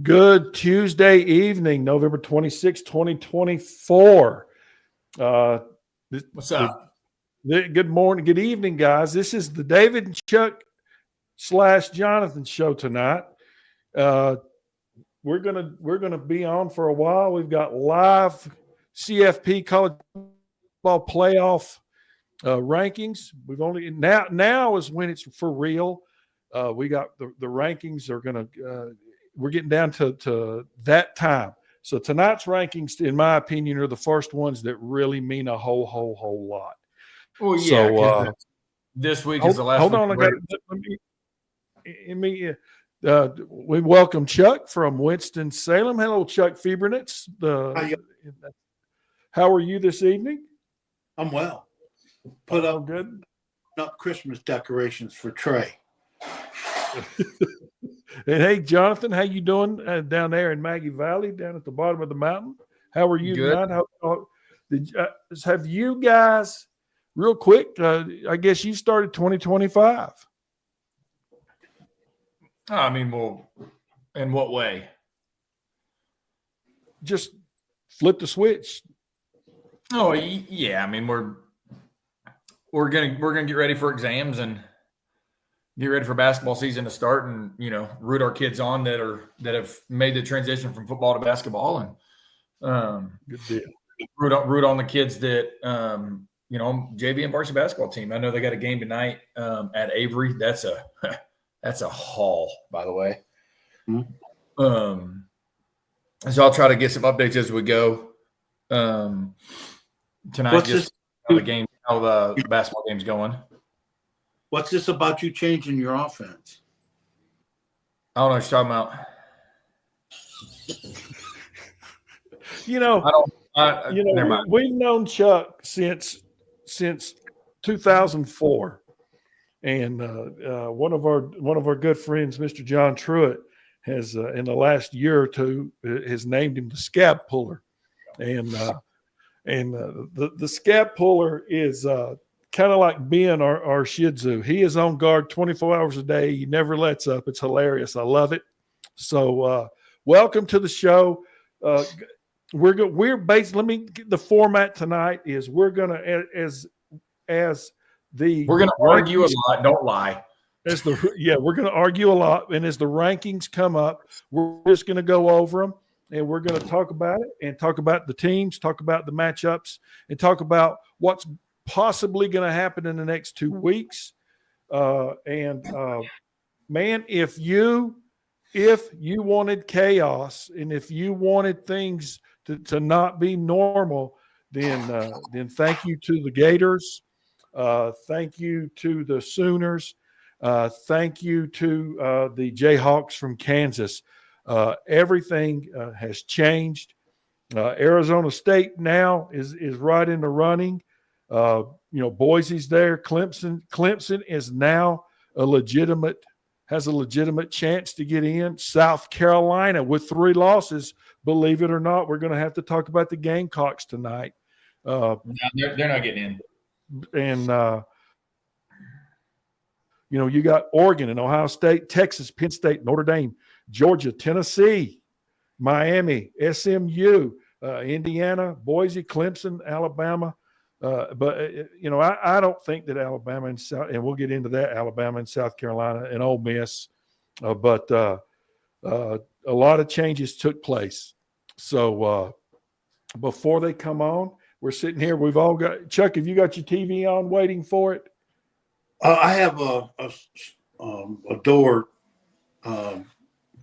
Good Tuesday evening, November 26, 2024. What's up? Good morning, good evening, guys. This is the David and Chuck / Jonathan show tonight. We're gonna be on for a while. We've got live CFP college football playoff rankings. We've only now is when it's for real. We got the rankings are gonna. We're getting down to that time. So tonight's rankings, in my opinion, are the first ones that really mean a whole lot. Well, yeah. So, this week is the last. Hold on, we welcome Chuck from Winston-Salem. Hello, Chuck Fiebernitz. How are you this evening? I'm well. Put up Christmas decorations for Trey. And hey, Jonathan, how you doing down there in Maggie Valley, down at the bottom of the mountain? How are you tonight? Have you guys, real quick, I guess you started 2025. I mean, well, in what way? Just flip the switch. Oh, yeah. I mean, we're gonna get ready for exams and get ready for basketball season to start, and root our kids on that have made the transition from football to basketball, and good deal. Root on the kids that JV and varsity basketball team. I know they got a game tonight at Avery. That's a haul, by the way. Mm-hmm. So I'll try to get some updates as we go. Tonight, how the basketball game's going. What's this about you changing your offense? I don't know what you're talking about. We've known Chuck since 2004, and one of our good friends, Mr. John Truitt, has in the last year or two has named him the Scab Puller, and the Scab Puller is kind of like Ben, our Shih Tzu. He is on guard 24 hours a day. He never lets up. It's hilarious. I love it. So welcome to the show. We're basically, the format tonight is we're going to, we're going to argue a lot. Don't lie. We're going to argue a lot. And as the rankings come up, we're just going to go over them, and we're going to talk about it and talk about the teams, talk about the matchups, and talk about what's possibly going to happen in the next 2 weeks. Man, if you wanted chaos and if you wanted things to not be normal, then thank you to the Gators. Thank you to the Sooners. Thank you to the Jayhawks from Kansas. Everything has changed. Arizona State now is right in the running. Boise's there. Clemson is now has a legitimate chance to get in. South Carolina with 3 losses. Believe it or not, we're going to have to talk about the Gamecocks tonight. No, they're not getting in. And you got Oregon and Ohio State, Texas, Penn State, Notre Dame, Georgia, Tennessee, Miami, SMU, Indiana, Boise, Clemson, Alabama. But I don't think that Alabama and we'll get into that, Alabama and South Carolina and Ole Miss, but a lot of changes took place. So before they come on, we're sitting here. We've all got Chuck. Have you got your TV on, waiting for it? I have a door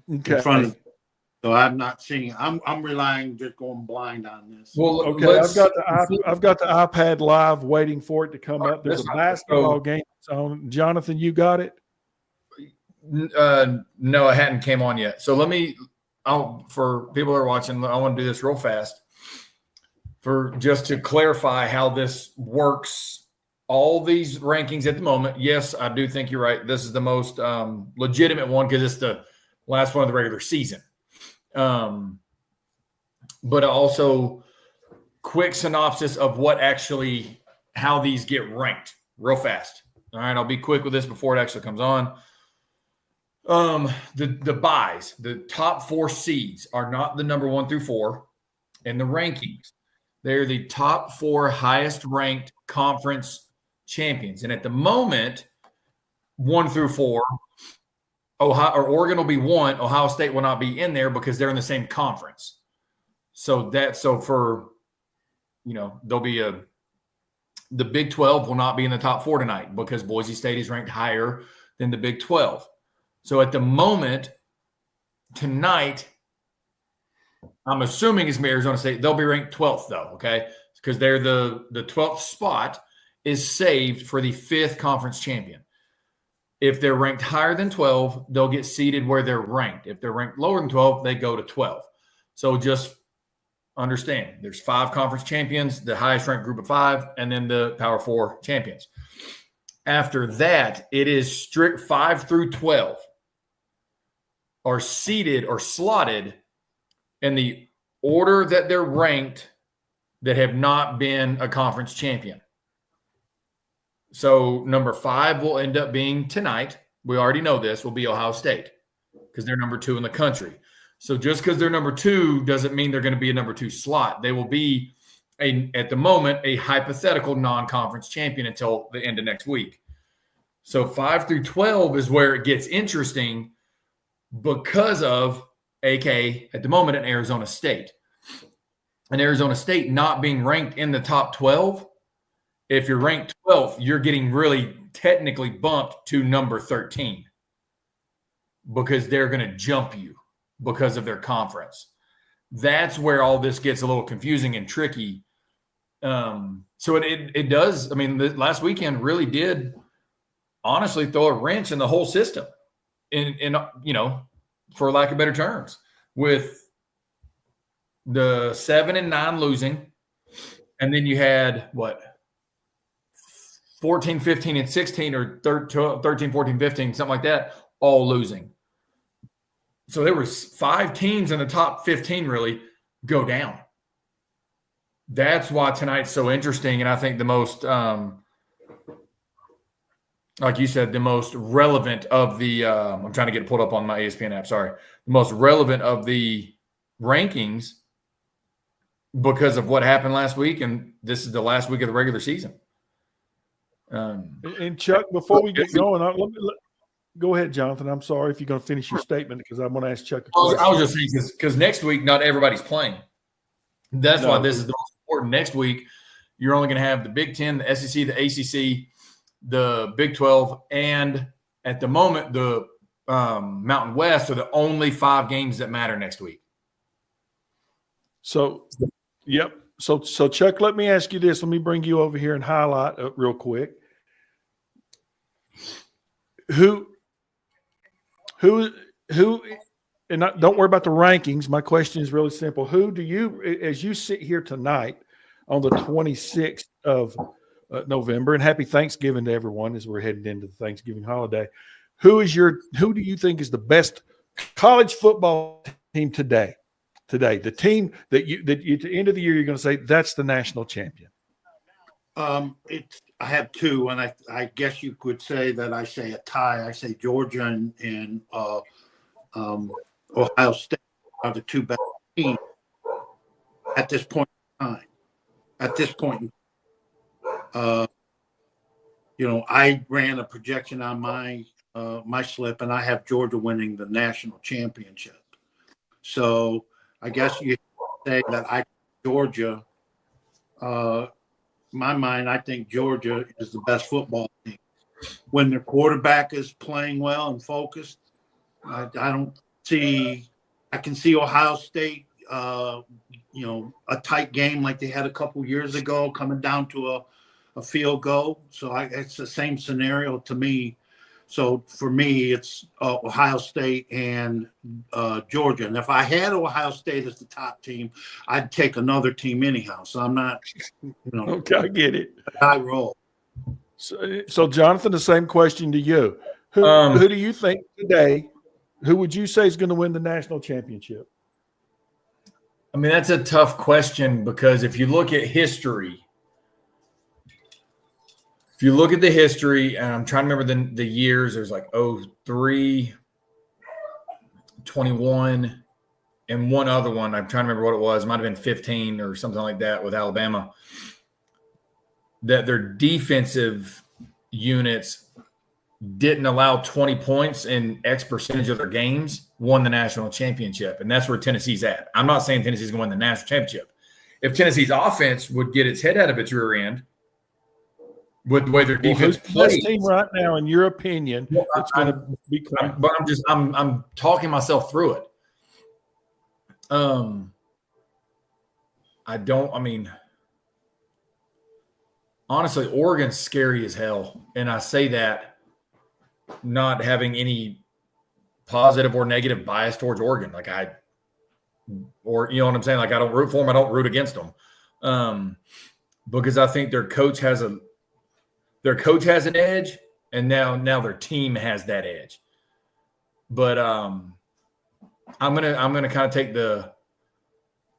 in front of. So I'm not seeing. I'm relying, just going blind on this. Well, okay. I've got the iPad live waiting for it to come up. There's a basketball game on. Jonathan, you got it? No, it hadn't came on yet. So for people that are watching, I want to do this real fast. Just to clarify how this works. All these rankings at the moment. Yes, I do think you're right. This is the most legitimate one because it's the last one of the regular season. But also quick synopsis of how these get ranked real fast. All right. I'll be quick with this before it actually comes on. The buys, the top 4 seeds are not the number 1 through 4 in the rankings. They're the top 4 highest ranked conference champions. And at the moment, 1 through 4, Ohio or Oregon will be 1. Ohio State will not be in there because they're in the same conference. So for, there'll be the Big 12 will not be in the top 4 tonight because Boise State is ranked higher than the Big 12. So at the moment, tonight, I'm assuming it's Arizona State. They'll be ranked 12th, though, okay? Because they're the 12th spot is saved for the 5th conference champion. If they're ranked higher than 12, they'll get seated where they're ranked. If they're ranked lower than 12, they go to 12. So just understand, there's 5 conference champions, the highest ranked group of 5, and then the Power 4 champions. After that, it is strict 5 through 12 are seated or slotted in the order that they're ranked that have not been a conference champion. So number 5 will end up being tonight. We already know this will be Ohio State because they're number 2 in the country. So just because they're number 2 doesn't mean they're going to be a number 2 slot. They will be, at the moment, a hypothetical non-conference champion until the end of next week. So 5 through 12 is where it gets interesting because of, AK, at the moment, in Arizona State. And Arizona State not being ranked in the top 12, if you're ranked 12th, you're getting really technically bumped to number 13 because they're going to jump you because of their conference. That's where all this gets a little confusing and tricky. So it does. I mean, the last weekend really did honestly throw a wrench in the whole system, in for lack of better terms, with the 7 and 9 losing, and then you had 14, 15, and 16, or 13, 14, 15, something like that, all losing. So there was 5 teams in the top 15 really go down. That's why tonight's so interesting, and I think the most, like you said, the most relevant of the I'm trying to get it pulled up on my ESPN app, sorry. The most relevant of the rankings because of what happened last week, and this is the last week of the regular season. And Chuck, before we get going, go ahead, Jonathan. I'm sorry if you're going to finish your statement because I want to ask Chuck a question. I was just saying because next week not everybody's playing. That's why this is the most important. Next week, you're only going to have the Big 10, the SEC, the ACC, the Big 12, and at the moment, the Mountain West are the only 5 games that matter next week. So, yep. So Chuck, let me ask you this. Let me bring you over here and highlight real quick. Who, and don't worry about the rankings. My question is really simple. Who do you, as you sit here tonight on the 26th of November, and happy Thanksgiving to everyone as we're heading into the Thanksgiving holiday. Who do you think is the best college football team today? The team that you at the end of the year, you're going to say that's the national champion. I have 2, and I guess you could say that I say a tie. I say Georgia and Ohio State are the 2 best teams at this point in time. I ran a projection on my slip, and I have Georgia winning the national championship. So I guess you say that Georgia. My mind, I think Georgia is the best football team. When their quarterback is playing well and focused, I can see Ohio State, a tight game like they had a couple years ago, coming down to a field goal. So it's the same scenario to me. So for me, it's Ohio State and Georgia. And if I had Ohio State as the top team, I'd take another team anyhow. So I'm not, Okay, I get it. I roll. So Jonathan, the same question to you. Who do you think today, who would you say is going to win the national championship? I mean, that's a tough question because if you look at history, and I'm trying to remember the years, there's like 03, 21, and one other one. I'm trying to remember what it was. It might have been 15 or something like that with Alabama. That their defensive units didn't allow 20 points in X percentage of their games, won the national championship. And that's where Tennessee's at. I'm not saying Tennessee's going to win the national championship. If Tennessee's offense would get its head out of its rear end with the way their defense who's the best plays, team right now, in your opinion, that's going to be clear? but I'm talking myself through it. Honestly, Oregon's scary as hell. And I say that not having any positive or negative bias towards Oregon. Like or you know what I'm saying? Like I don't root for them. I don't root against them. Because I think their coach has an edge, and now their team has that edge. But I'm gonna kind of take the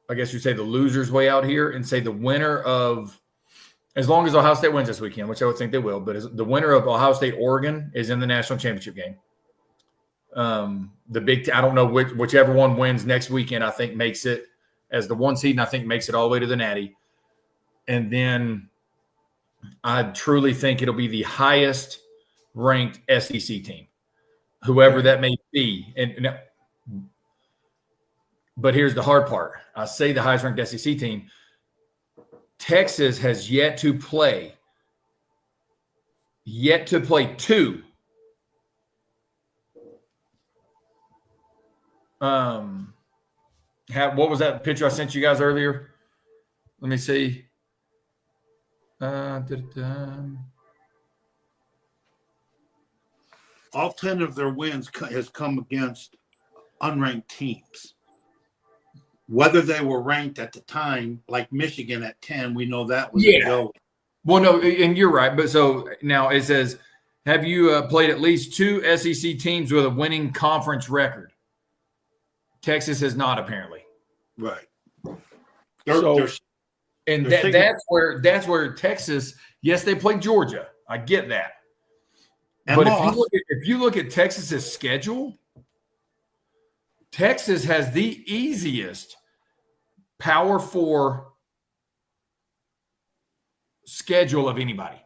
loser's way out here and say the winner of, as long as Ohio State wins this weekend, which I would think they will, but the winner of Ohio State Oregon is in the national championship game. I don't know whichever one wins next weekend, I think makes it as the 1 seed, and I think makes it all the way to the Natty. And then I truly think it'll be the highest ranked SEC team, whoever that may be. But here's the hard part. I say the highest ranked SEC team. Texas has yet to play two. What was that picture I sent you guys earlier? Let me see. All 10 of their wins has come against unranked teams. Whether they were ranked at the time, like Michigan at 10, we know that was a go. Well, no, and you're right. But so now it says, have you played at least 2 SEC teams with a winning conference record? Texas has not, apparently. Right. That's where Texas. Yes, they played Georgia. I get that. But if you look at Texas's schedule, Texas has the easiest Power 4 schedule of anybody,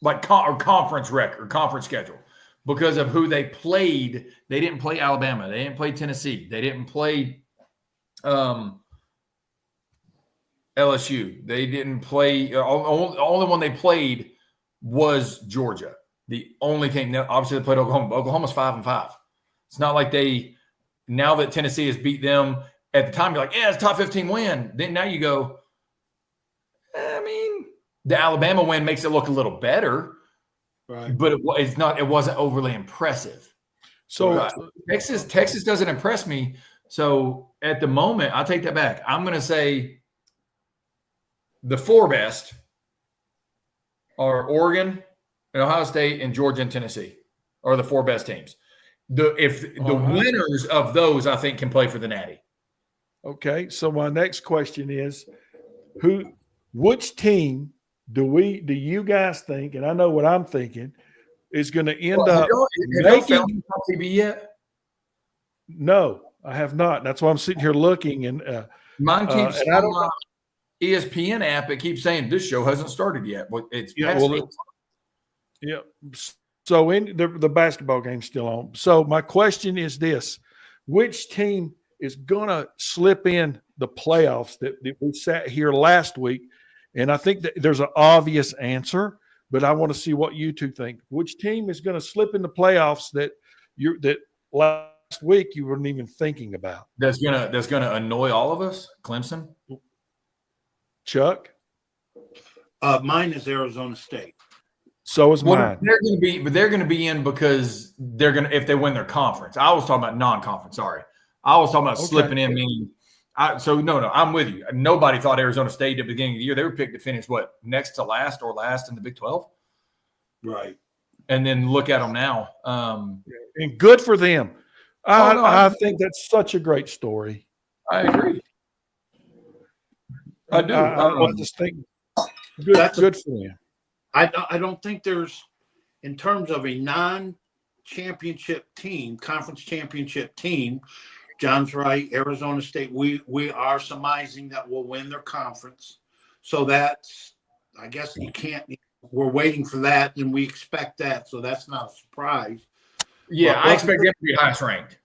like conference record, conference schedule, because of who they played. They didn't play Alabama. They didn't play Tennessee. They didn't play LSU. They didn't play. Only one they played was Georgia. The only team. Obviously, they played Oklahoma. Oklahoma's 5-5. It's not like now that Tennessee has beat them at the time, you're like, yeah, it's a top 15 win. Then now you go, the Alabama win makes it look a little better, right? But it wasn't overly impressive. So Texas doesn't impress me. So at the moment, I'll take that back. I'm going to say the 4 best are Oregon and Ohio State and Georgia and Tennessee are the 4 best teams. The winners of those, I think, can play for the Natty. Okay, so my next question is, which team do you guys think, and I know what I'm thinking, is going to end up making TV yet? No, I have not. That's why I'm sitting here looking, and mine keeps on my ESPN app. It keeps saying this show hasn't started yet. But it's yeah. So in the basketball game's still on. So my question is this: which team is going to slip in the playoffs that we sat here last week? And I think that there's an obvious answer, but I want to see what you two think. Which team is going to slip in the playoffs that last week you weren't even thinking about? That's gonna annoy all of us. Clemson. Chuck? Mine is Arizona State. So is mine. They're going to be in because if they win their conference. I was talking about non-conference. Sorry, I was talking about slipping in. Meaning, no, I'm with you. Nobody thought Arizona State at the beginning of the year. They were picked to finish next to last or last in the Big 12, right? And then look at them now. And good for them. I think that's such a great story. I agree. I do. I just think good for them. I don't think there's, in terms of a non-championship championship team, conference championship team. John's right. Arizona State, we are surmising that we'll win their conference. So that's, I guess you can't, we're waiting for that and we expect that. So that's not a surprise. Yeah, But I expect them to be highest ranked.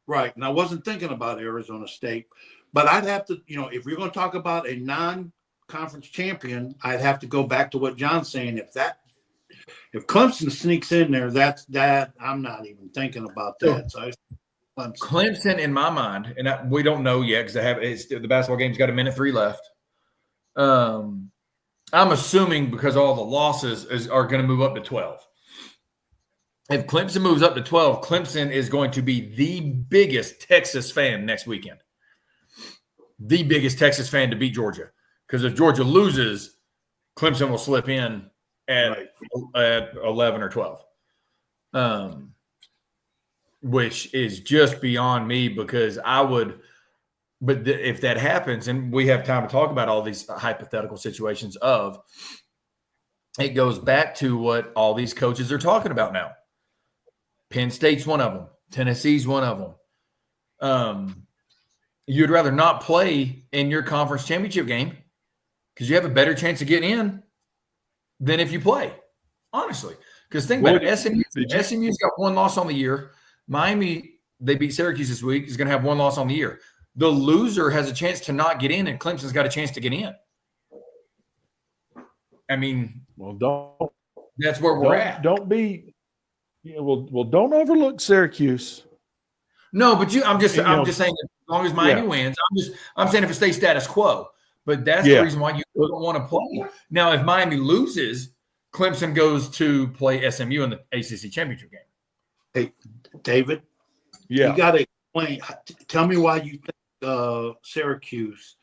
Right. And I wasn't thinking about Arizona State, but I'd have to, if you're going to talk about a non-conference champion, I'd have to go back to what John's saying. If Clemson sneaks in there, that I'm not even thinking about that. So Clemson, in my mind, and we don't know yet because the basketball game's got 1:03 left. I'm assuming because all the losses are going to move up to 12. If Clemson moves up to 12, Clemson is going to be the biggest Texas fan next weekend. The biggest Texas fan to beat Georgia. Because if Georgia loses, Clemson will slip in at 11 or 12. Which is just beyond me because if that happens, and we have time to talk about all these hypothetical situations it goes back to what all these coaches are talking about now. Penn State's one of them. Tennessee's one of them. You'd rather not play in your conference championship game because you have a better chance of getting in than if you play, honestly. Because think about it, SMU's got one loss on the year. Miami, they beat Syracuse this week, is going to have one loss on the year. The loser has a chance to not get in, and Clemson's got a chance to get in. I mean, that's where we're at. Don't overlook Syracuse. No, but I'm just saying as long as Miami wins, I'm saying if it stays status quo. But that's the reason why you don't want to play. Now, if Miami loses, Clemson goes to play SMU in the ACC championship game. Hey, David. Yeah. You got to explain. Tell me why you think Syracuse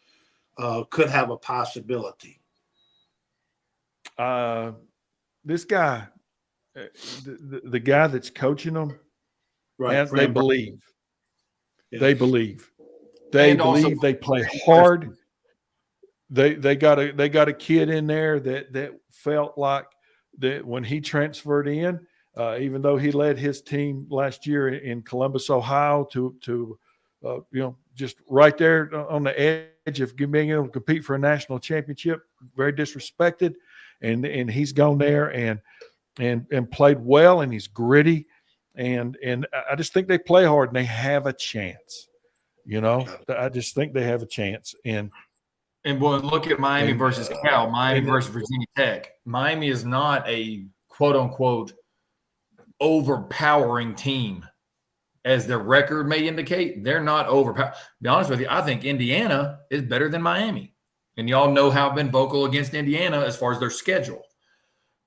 could have a possibility. This guy, the guy that's coaching them, right? They believe. Yeah. They believe. They believe. They play hard. They got a kid in there that felt like that when he transferred in, even though he led his team last year in Columbus, Ohio, to just right there on the edge of being able to compete for a national championship, very disrespected, and he's gone there and played well, and he's gritty, and I just think they play hard and they have a chance. I just think they have a chance. And we'll look at Miami versus Cal, Miami versus Virginia Tech. Miami is not a quote unquote overpowering team, as their record may indicate. They're not overpowered. To be honest with you, I think Indiana is better than Miami. And y'all know how I've been vocal against Indiana as far as their schedule.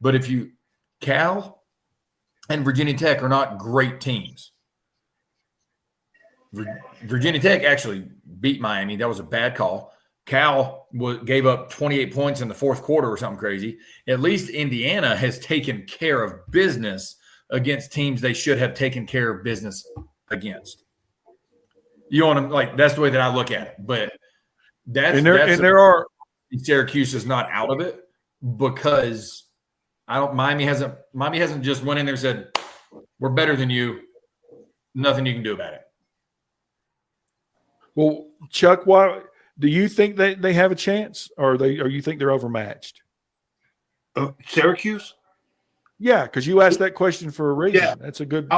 But Cal and Virginia Tech are not great teams. Virginia Tech actually beat Miami. That was a bad call. Cal gave up 28 points in the fourth quarter or something crazy. At least Indiana has taken care of business against teams they should have taken care of business against. You want to that's the way that I look at it. But Syracuse is not out of it because Miami hasn't just went in there and said, we're better than you. Nothing you can do about it. Well, Chuck, why do you think they have a chance, or you think they're overmatched? Syracuse? Yeah, because you asked that question for a reason. Yeah. That's a good.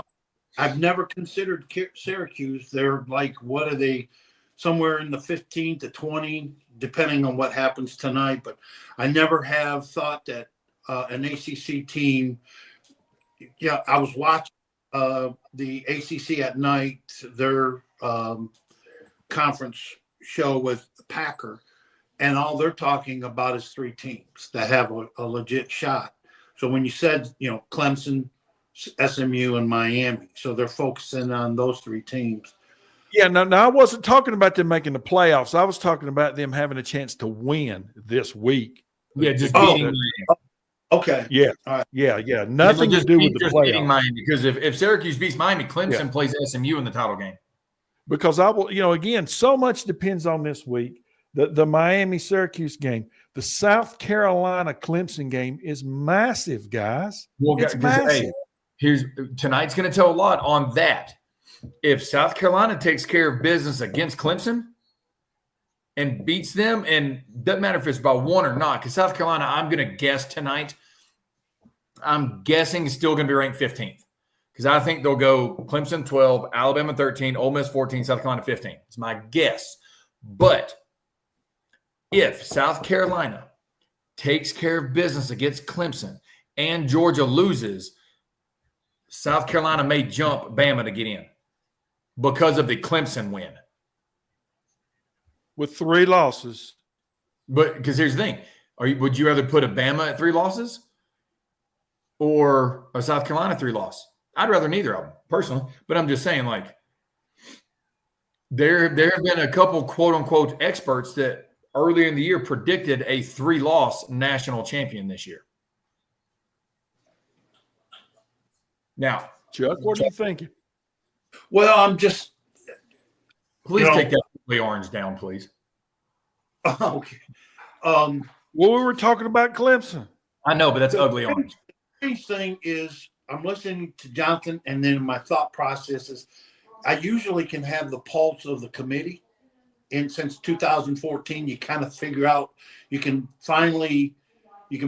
I've never considered Syracuse. They're like, what are they? Somewhere in the 15 to 20, depending on what happens tonight. But I never have thought that an ACC team. Yeah, I was watching the ACC at night, their conference show with Packer, and all they're talking about is three teams that have a legit shot. So when you said, Clemson, SMU, and Miami, so they're focusing on those three teams. Yeah, no, I wasn't talking about them making the playoffs. I was talking about them having a chance to win this week. Yeah, just beating Miami. Okay. Yeah. All right. Yeah. Nothing to do with the playoffs. Miami, because if Syracuse beats Miami, Clemson plays SMU in the title game. Because I will, again, so much depends on this week. The Miami-Syracuse game. The South Carolina-Clemson game is massive, guys. Well, it's massive. tonight's going to tell a lot on that. If South Carolina takes care of business against Clemson and beats them, and doesn't matter if it's by 1 or not, because South Carolina, I'm going to guess tonight, I'm guessing is still going to be ranked 15th. Because I think they'll go Clemson 12, Alabama 13, Ole Miss 14, South Carolina 15. It's my guess. But if South Carolina takes care of business against Clemson and Georgia loses, South Carolina may jump Bama to get in because of the Clemson win. With 3 losses. But because here's the thing. Would you rather put a Bama at 3 losses or a South Carolina 3 loss? I'd rather neither of them, personally. But I'm just saying, like, there have been a couple quote-unquote experts that earlier in the year predicted a 3-loss national champion this year. Now, Chuck, what are you thinking? Well, I'm just please take that ugly orange down, please. okay. Well, we were talking about Clemson. I know, but that's ugly orange. The strange thing is, I'm listening to Jonathan, and then my thought process is, I usually can have the pulse of the committee. And since 2014, you kind of figure out, you can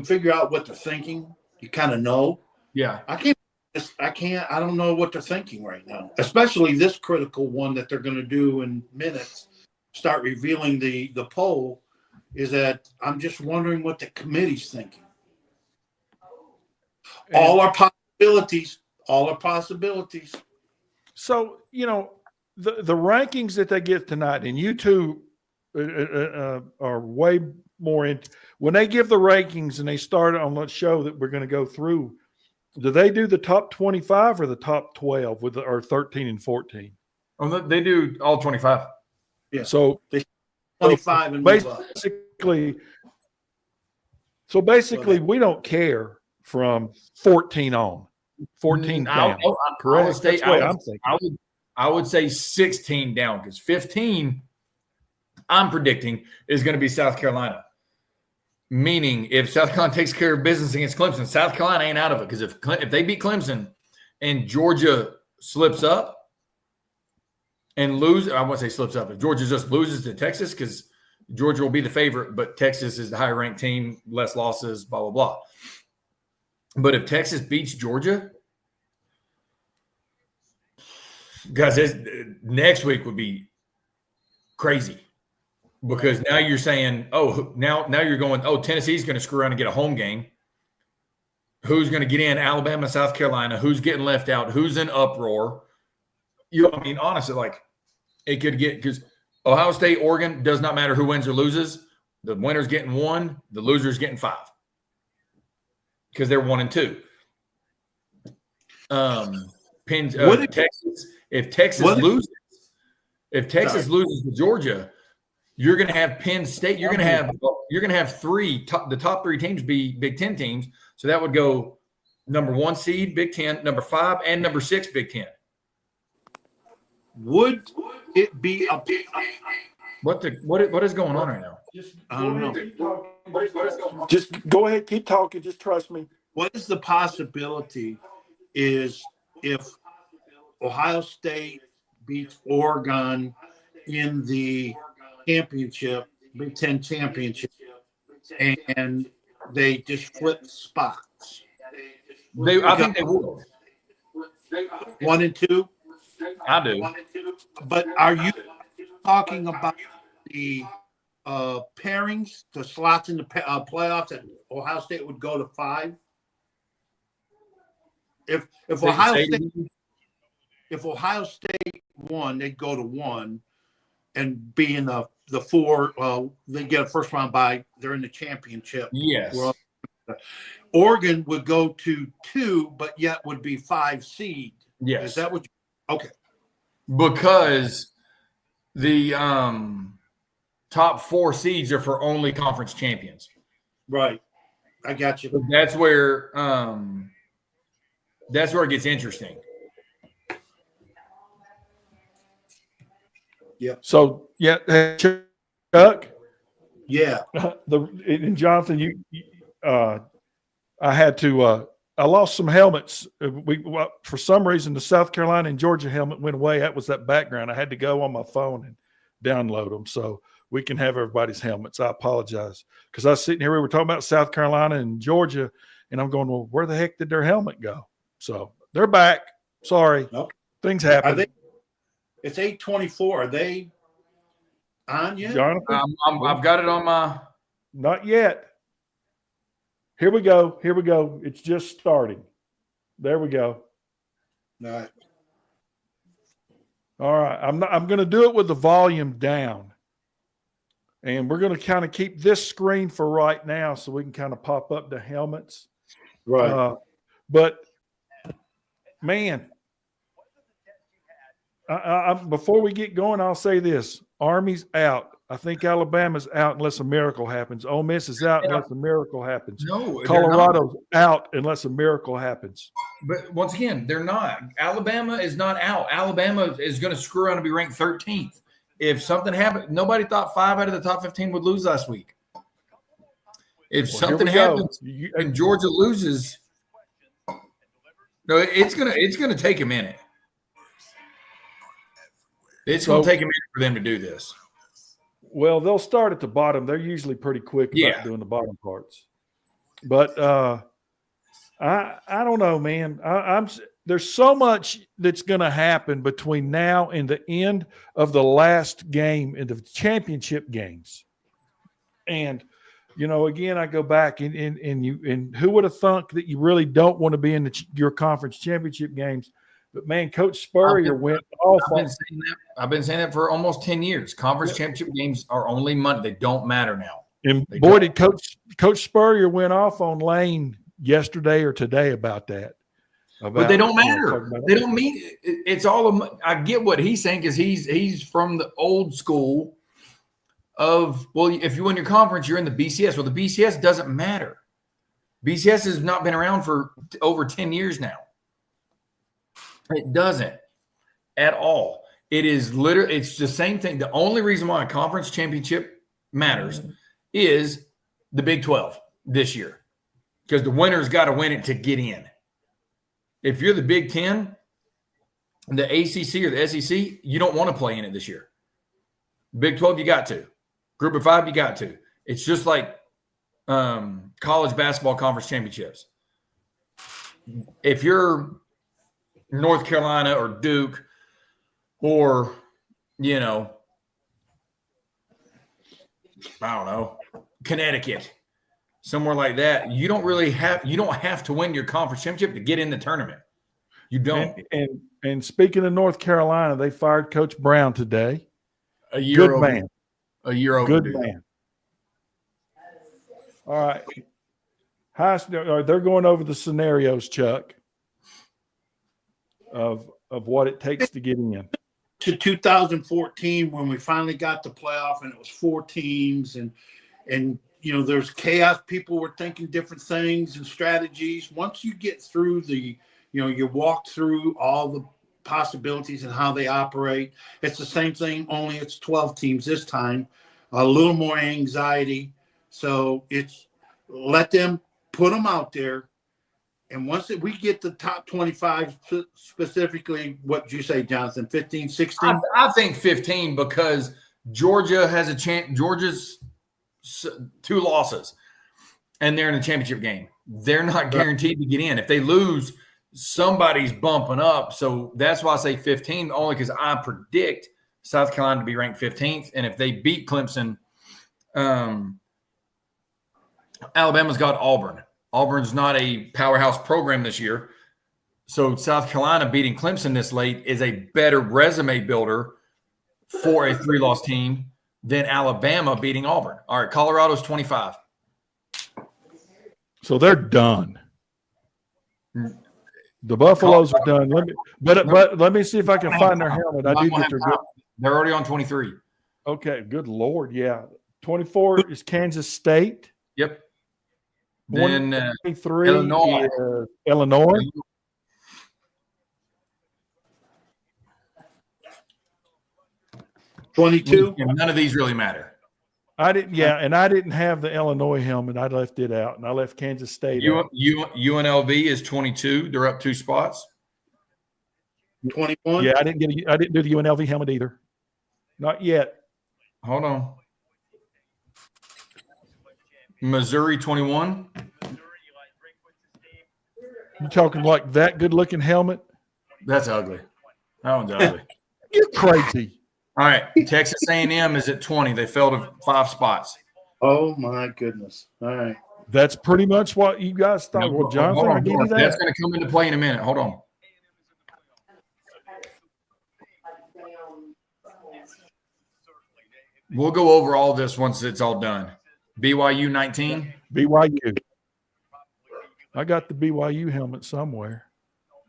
figure out what they're thinking. You kind of know. Yeah. I don't know what they're thinking right now, especially this critical one that they're going to do in minutes, start revealing the poll, is that I'm just wondering what the committee's thinking. All are possibilities. So, the rankings that they give tonight, and you two are way more into when they give the rankings and they start on that show that we're going to go through. Do they do the top 25 or the top 12 or 13 and 14? Oh, they do all 25. Yeah. So they 25 and move up. Basically, we don't care from 14 on. 14 down. Correct. That's what I'm thinking. I would say 16 down, because 15, I'm predicting, is going to be South Carolina. Meaning, if South Carolina takes care of business against Clemson, South Carolina ain't out of it. Because if they beat Clemson and Georgia slips up and lose, I won't say slips up. If Georgia just loses to Texas, because Georgia will be the favorite, but Texas is the higher ranked team, less losses, blah, blah, blah. But if Texas beats Georgia, guys, next week would be crazy. Because now you're saying, now you're going, Tennessee's going to screw around and get a home game. Who's going to get in? Alabama, South Carolina. Who's getting left out? Who's in uproar? Honestly, like, it could get, because Ohio State, Oregon, does not matter who wins or loses. The winner's getting 1, the loser's getting 5. Because they're 1 and 2. Texas. If Texas loses to Georgia, you're going to have Penn State. You're going to have the top 3 teams be Big Ten teams. So that would go number 1 seed Big Ten, number 5, and number 6 Big Ten. Would it be a what is going on right now? I don't know. Just go ahead, keep talking. Just trust me. What is the possibility is if Ohio State beats Oregon in the championship, Big Ten championship, and they just flip spots? I think they will. 1 and 2? I do. But are you talking about the pairings, the slots in the playoffs that Ohio State would go to 5? If Ohio State won, they'd go to 1 and be in the 4. They get a first round bye. They're in the championship. Yes. Oregon would go to 2, but yet would be 5 seed. Yes. Is that what? Okay. Because the top 4 seeds are for only conference champions. Right. I got you. So that's where it gets interesting. Yep. So Chuck. Yeah. And Jonathan, I had to I lost some helmets. For some reason, the South Carolina and Georgia helmet went away. That was that background. I had to go on my phone and download them so we can have everybody's helmets. I apologize because I was sitting here. We were talking about South Carolina and Georgia, and I'm going, well, where the heck did their helmet go? So they're back. Sorry, Nope. Things happen. It's 8:24. Are they on yet? Jonathan, I've got it on my. not yet. Here we go. It's just starting. There we go. All right. All right. I'm going to do it with the volume down. And we're going to kind of keep this screen for right now so we can kind of pop up the helmets. Right. But, man, before we get going, I'll say this. Army's out. I think Alabama's out unless a miracle happens. Ole Miss is out unless a miracle happens. No, Colorado's out unless a miracle happens. But once again, they're not. Alabama is not out. Alabama is going to screw around and be ranked 13th. If something happened, nobody thought 5 out of the top 15 would lose last week. If something happens and Georgia loses, no, it's gonna take a minute. It's going to take a minute for them to do this. Well, they'll start at the bottom. They're usually pretty quick about doing the bottom parts. But I don't know, man. There's so much that's going to happen between now and the end of the last game in the championship games. And again, I go back and who would have thunk that you really don't want to be in your conference championship games? But man, Coach Spurrier went off. I've been saying that for almost 10 years. Conference championship games are only Monday. They don't matter now. And boy, did Coach Spurrier went off on Lane yesterday or today about that. But they don't matter. They don't mean it's all. I get what he's saying because he's from the old school of, well, if you win your conference, you're in the BCS. Well, the BCS doesn't matter. BCS has not been around for over 10 years now. It doesn't at all. It is literally, it's the same thing. The only reason why a conference championship matters is the Big 12 this year because the winner's got to win it to get in. If you're the Big 10, the ACC or the SEC, you don't want to play in it this year. Big 12, you got to. Group of 5, you got to. It's just like college basketball conference championships. If you're North Carolina or Duke or, I don't know, Connecticut, somewhere like that, you don't have to win your conference championship to get in the tournament. You don't. And speaking of North Carolina, they fired Coach Brown today. A year Good man. A year over. Good man. All right. They're going over the scenarios, Chuck, of what it takes to get in. To 2014 when we finally got the playoff and it was 4 teams and there's chaos. People were thinking different things and strategies. Once you get through you walk through all the possibilities and how they operate. It's the same thing, only it's 12 teams this time. A little more anxiety. So it's let them put them out there. And once we get the top 25, specifically, what did you say, Jonathan, 15, 16? I think 15 because Georgia has a chance. Georgia's 2 losses, and they're in a championship game. They're not guaranteed to get in. If they lose, somebody's bumping up. So that's why I say 15, only because I predict South Carolina to be ranked 15th. And if they beat Clemson, Alabama's got Auburn. Auburn's not a powerhouse program this year. So South Carolina beating Clemson this late is a better resume builder for a 3-loss team than Alabama beating Auburn. All right, Colorado's 25. So they're done. The Buffaloes are done. Let me see if I can find their helmet. I do get their good. They're already on 23. Okay, good Lord, yeah. 24 is Kansas State. Yep. Then 23 Illinois. is Illinois. $22. None of these really matter. I didn't. Yeah, and I didn't have the Illinois helmet. I left it out, and I left Kansas State out. UNLV is 22. They're up 2 spots. 21. Yeah, I didn't do the UNLV helmet either. Not yet. Hold on. Missouri 21. You talking like that good looking helmet? That's ugly. That one's ugly. You're crazy. All right. Texas A&M is at 20. They fell to 5 spots. Oh my goodness! All right. That's pretty much what you guys thought. Well, Jonathan, I give you that. That's going to come into play in a minute. Hold on. We'll go over all this once it's all done. BYU 19. BYU. I got the BYU helmet somewhere,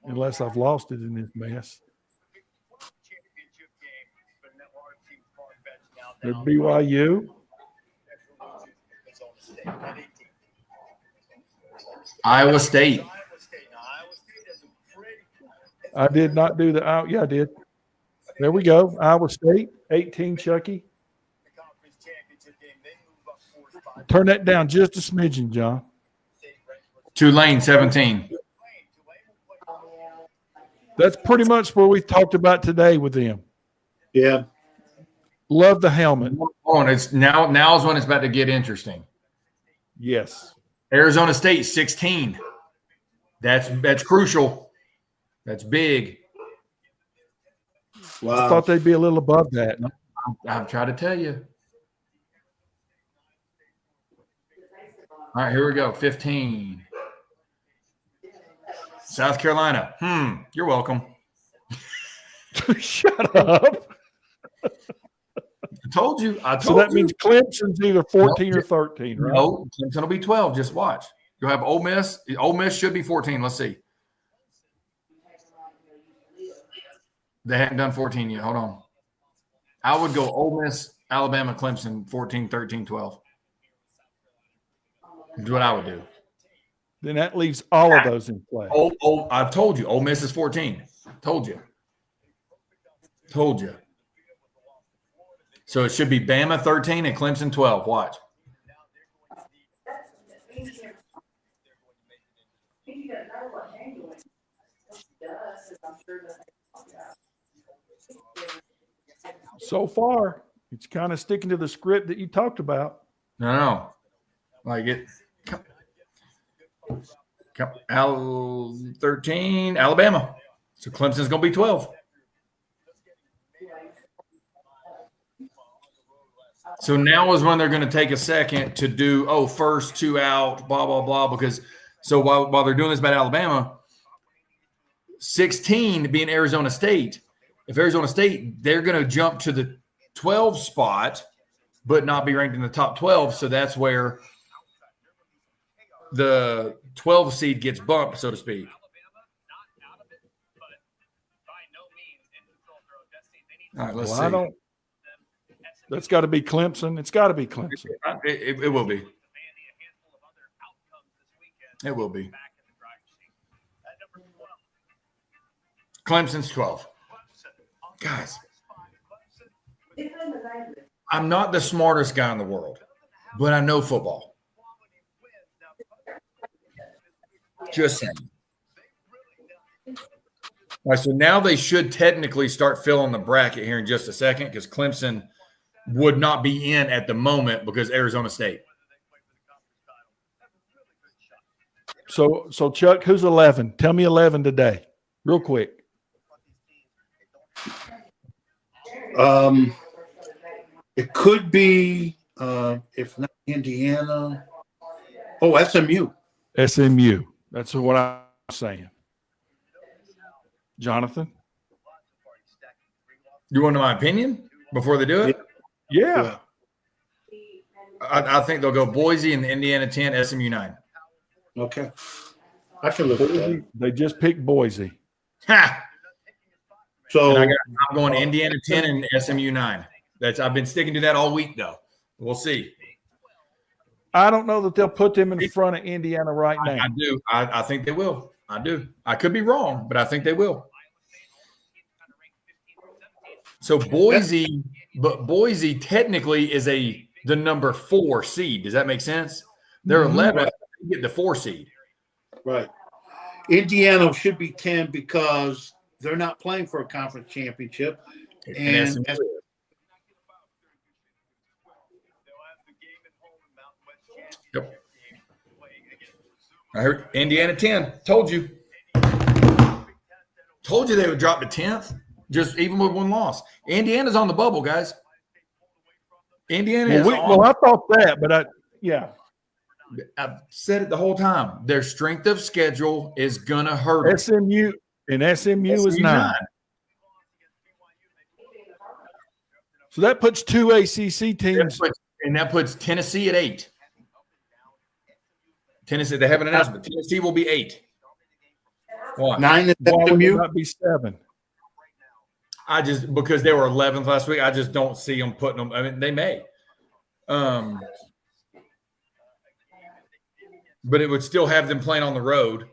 unless I've lost it in this mess. There's BYU. Iowa State. I did not do the – yeah, I did. There we go. Iowa State, 18, Chucky. Turn that down just a smidgen, John. Tulane 17. That's pretty much where we talked about today with them. Yeah. Love the helmet. Hold on. It's now's when it's about to get interesting. Yes. Arizona State 16. That's crucial. That's big. Wow. I thought they'd be a little above that. I've tried to tell you. All right, here we go. 15. South Carolina. You're welcome. Shut up. I told you. So that means Clemson's either 14 or 13, right? No, Clemson will be 12. Just watch. You'll have Ole Miss. Ole Miss should be 14. Let's see. They hadn't done 14 yet. Hold on. I would go Ole Miss, Alabama, Clemson, 14, 13, 12. That's what I would do. Then that leaves all of those in play. I've told you. Ole Miss is 14. Told you. So it should be Bama 13 and Clemson 12. Watch. So far, it's kind of sticking to the script that you talked about. No. Like it. 13, Alabama. So Clemson's going to be 12. So now is when they're going to take a second to do, first 2 out, blah, blah, blah. Because so while they're doing this about Alabama, 16 being Arizona State. If Arizona State, they're going to jump to the 12 spot, but not be ranked in the top 12. So that's where the 12 seed gets bumped, so to speak. All right, let's see. That's got to be Clemson. It's got to be Clemson. It will be. It will be. Clemson's 12. Guys, I'm not the smartest guy in the world, but I know football. Just saying. All right, so now they should technically start filling the bracket here in just a second because Clemson would not be in at the moment because Arizona State. So Chuck, who's 11? Tell me 11 today, real quick. It could be, if not Indiana. Oh, SMU. SMU. That's what I'm saying. Jonathan? You want my opinion before they do it? Yeah. I think they'll go Boise and Indiana 10, SMU 9. Okay. I can look at that. They just picked Boise. Ha! So I'm going Indiana 10 and SMU 9. I've been sticking to that all week, though. We'll see. I don't know that they'll put them in front of Indiana right now. I do. I think they will. I do. I could be wrong, but I think they will. So Boise technically is a the number 4 seed. Does that make sense? They're 11. They get the 4 seed. Right. Indiana should be 10 because they're not playing for a conference championship. And SMU. Yep. I heard Indiana 10. Told you. Told you they would drop to 10th, just even with one loss. Indiana's on the bubble, guys. Indiana is well, I thought that, but I've said it the whole time. Their strength of schedule is going to hurt them. SMU is 9. So that puts 2 ACC teams. That puts Tennessee at 8. Tennessee, they haven't announced, but Tennessee will be 8. Why? 9 at Why would SMU. it not be 7? Because they were 11th last week, I just don't see them putting them. I mean, they may. But it would still have them playing on the road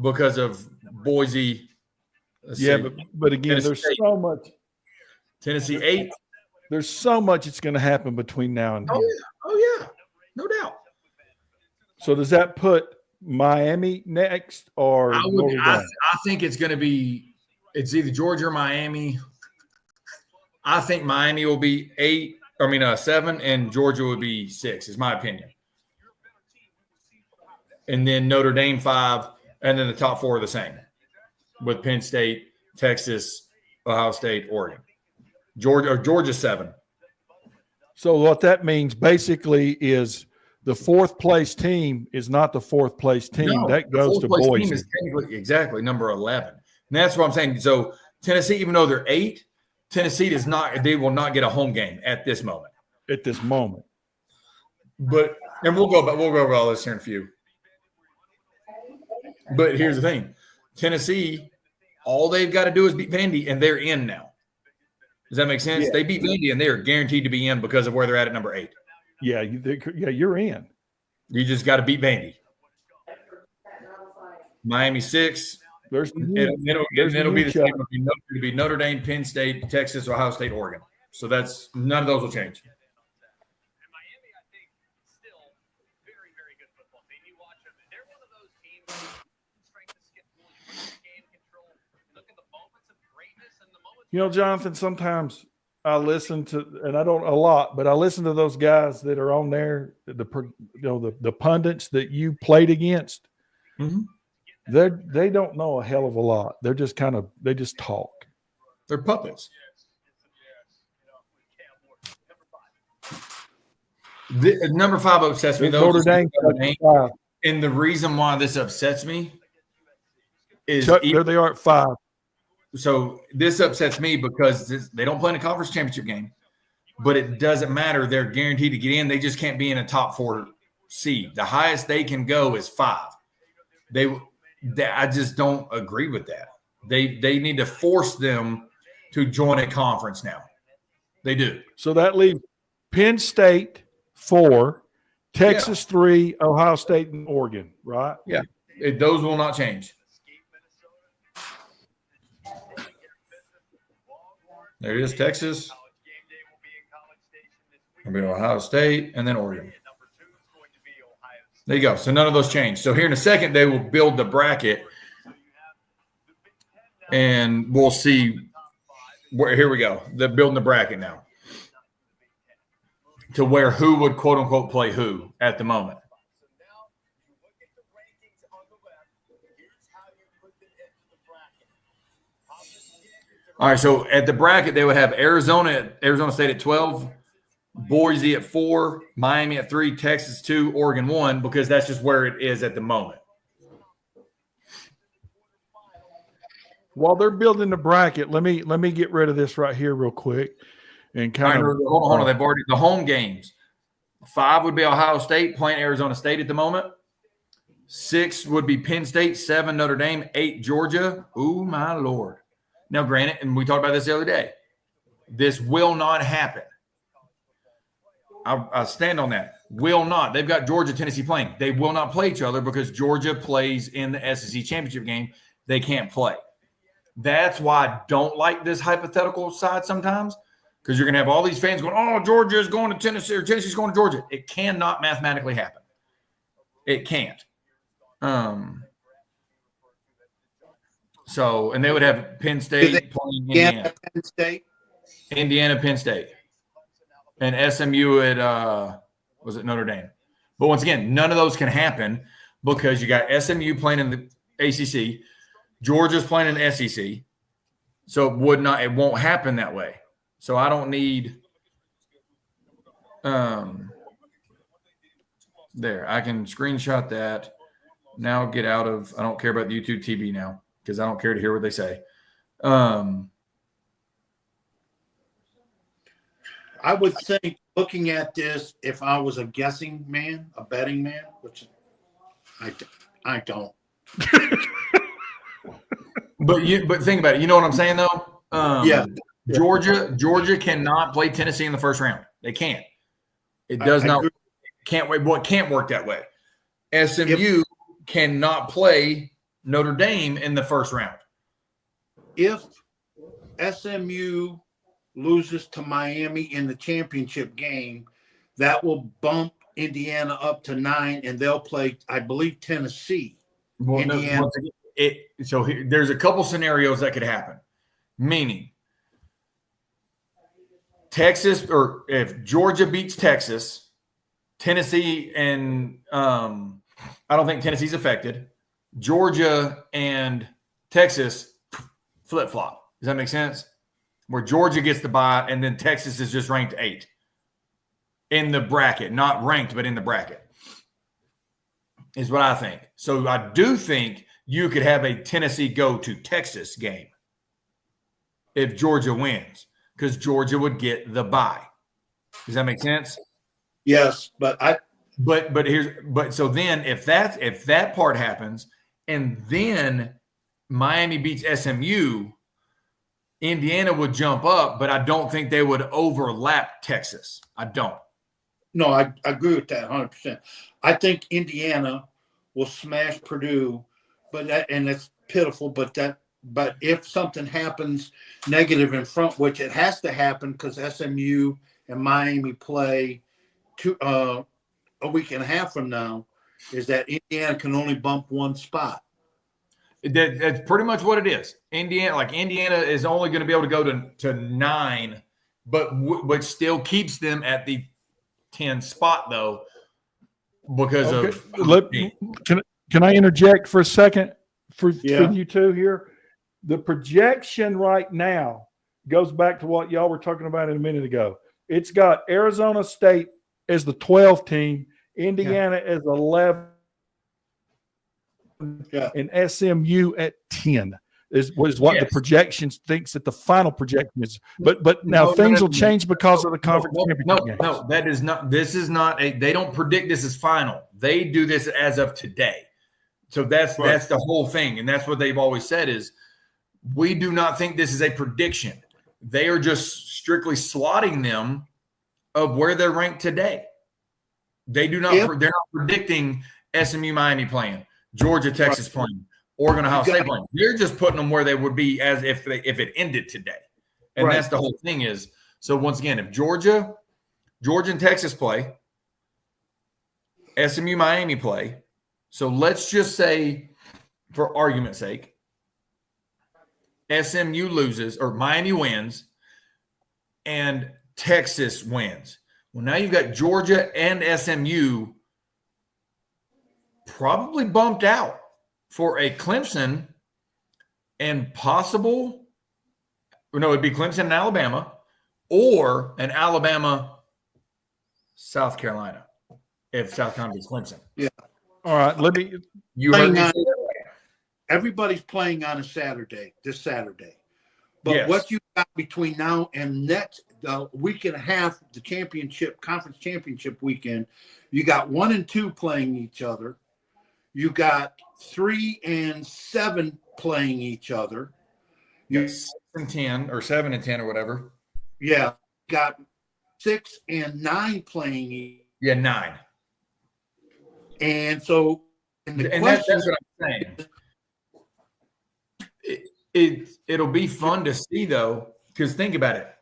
because of Boise. But again, Tennessee there's 8. so much. Tennessee 8. There's so much it's going to happen between now and then. Oh yeah, no doubt. So does that put Miami next or Notre Dame? I think it's going to be. It's either Georgia or Miami. I think Miami will be 7, and Georgia will be 6. Is my opinion. And then Notre Dame 5, and then the top 4 are the same, with Penn State, Texas, Ohio State, Oregon. Georgia 7. So what that means basically is the 4th place team is not the 4th place team. No, that goes to Boise. Boise. Team is technically exactly number 11. And that's what I'm saying. So Tennessee, even though they're 8, Tennessee does not. They will not get a home game at this moment. But we'll go over all this here in a few. But here's the thing: Tennessee, all they've got to do is beat Vandy, and they're in now. Does that make sense? Yeah. They beat Vandy, and they're guaranteed to be in because of where they're at number 8. Yeah, you're in. You just got to beat Vandy. Miami 6. It'll be the same. It'll be Notre Dame, Penn State, Texas, Ohio State, Oregon. So that's none of those will change. Miami, I think, still very, very good football team. You watch them, and they're one of those teams. Strength of schedule, game control. Look at the moments of greatness and the moments. Jonathan, sometimes I listen to, and I don't a lot, but I listen to those guys that are on there, the pundits that you played against. Mm-hmm. They don't know a hell of a lot. They're just they just talk. They're puppets. Number 5 upsets me. Notre Dame. And the reason why this upsets me is there they are at 5. So this upsets me because they don't play in a conference championship game, but it doesn't matter. They're guaranteed to get in. They just can't be in a top 4 seed. The highest they can go is 5. I just don't agree with that. They need to force them to join a conference now. They do. So that leaves Penn State 4, Texas 3, Ohio State, and Oregon, right? Yeah. Those will not change. There it is, Texas. It'll be Ohio State and then Oregon. There you go. So none of those change. So here in a second, they will build the bracket, and we'll see here we go. They're building the bracket now to where who would quote unquote play who at the moment. All right, so at the bracket, they would have Arizona State at 12, Boise at 4, Miami at 3, Texas 2, Oregon 1, because that's just where it is at the moment. While they're building the bracket, let me get rid of this right here real quick and kind of hold on. They've already the home games. 5 would be Ohio State playing Arizona State at the moment. 6 would be Penn State, 7 Notre Dame, 8 Georgia. Ooh, my Lord. Now, granted, and we talked about this the other day, this will not happen. I stand on that. Will not. They've got Georgia, Tennessee playing. They will not play each other because Georgia plays in the SEC championship game. They can't play. That's why I don't like this hypothetical side sometimes, because you're going to have all these fans going, oh, Georgia is going to Tennessee or Tennessee's going to Georgia. It cannot mathematically happen. It can't. So, and they would have Penn State playing Indiana. Penn State. Indiana, Penn State. And SMU at, was it Notre Dame? But once again, none of those can happen because you got SMU playing in the ACC. Georgia's playing in the SEC. So it won't happen that way. So I don't need there. I can screenshot that. Now get out of I don't care about the YouTube TV now because I don't care to hear what they say. I would think looking at this, if I was a guessing man, a betting man, which I don't. But think about it. You know what I'm saying though? Yeah. Georgia cannot play Tennessee in the first round. They can't. It does I not. agree. Can't wait. Well, it can't work that way. SMU cannot play Notre Dame in the first round. If SMU loses to Miami in the championship game, that will bump Indiana up to 9, and they'll play, I believe, Tennessee. Well, Indiana. There's a couple scenarios that could happen. Meaning, Texas, or if Georgia beats Texas, Tennessee and I don't think Tennessee's affected. Georgia and Texas flip-flop. Does that make sense? Where Georgia gets the bye and then Texas is just ranked 8 in the bracket. Not ranked, but in the bracket is what I think. So I do think you could have a Tennessee go to Texas game if Georgia wins because Georgia would get the bye. Does that make sense? Yes, but so then if that part happens and then Miami beats SMU, Indiana would jump up, but I don't think they would overlap Texas. I don't. No, I agree with that 100%. I think Indiana will smash Purdue, and it's pitiful, but if something happens negative in front, which it has to happen because SMU and Miami play a week and a half from now, is that Indiana can only bump one spot. That's pretty much what it is. Indiana is only going to be able to go to 9, but still keeps them at the 10 spot though, because of. Can I interject for a second for you two here? The projection right now goes back to what y'all were talking about a minute ago. It's got Arizona State as the 12th team, Indiana as 11. And SMU at 10 is what the projections thinks that the final projection is. But now things will change because of the conference championship games. No, that is not. This is not they don't predict this as final. They do this as of today. So that's the whole thing, and that's what they've always said is we do not think this is a prediction. They are just strictly slotting them of where they're ranked today. They do not. They're not predicting SMU Miami playing. Georgia, Texas playing, Oregon, Ohio State playing. They're just putting them where they would be as if it ended today. And that's the whole thing is. So once again, if Georgia and Texas play, SMU, Miami play. So let's just say, for argument's sake, SMU loses or Miami wins and Texas wins. Well, now you've got Georgia and SMU probably bumped out for a Clemson and possible, it'd be Clemson and Alabama or an Alabama, South Carolina, if South Carolina beats Clemson. Yeah. All right. You heard me say that. Everybody's playing on this Saturday. But what you got between now and next week and a half, the conference championship weekend, you got 1 and 2 playing each other. You got 3 and 7 playing each other. You 6 and 10 or 7 and 10 or whatever. Yeah. Got 6 and 9 playing. 9. And so, that's what I'm saying. It'll be fun to see though, because think about it.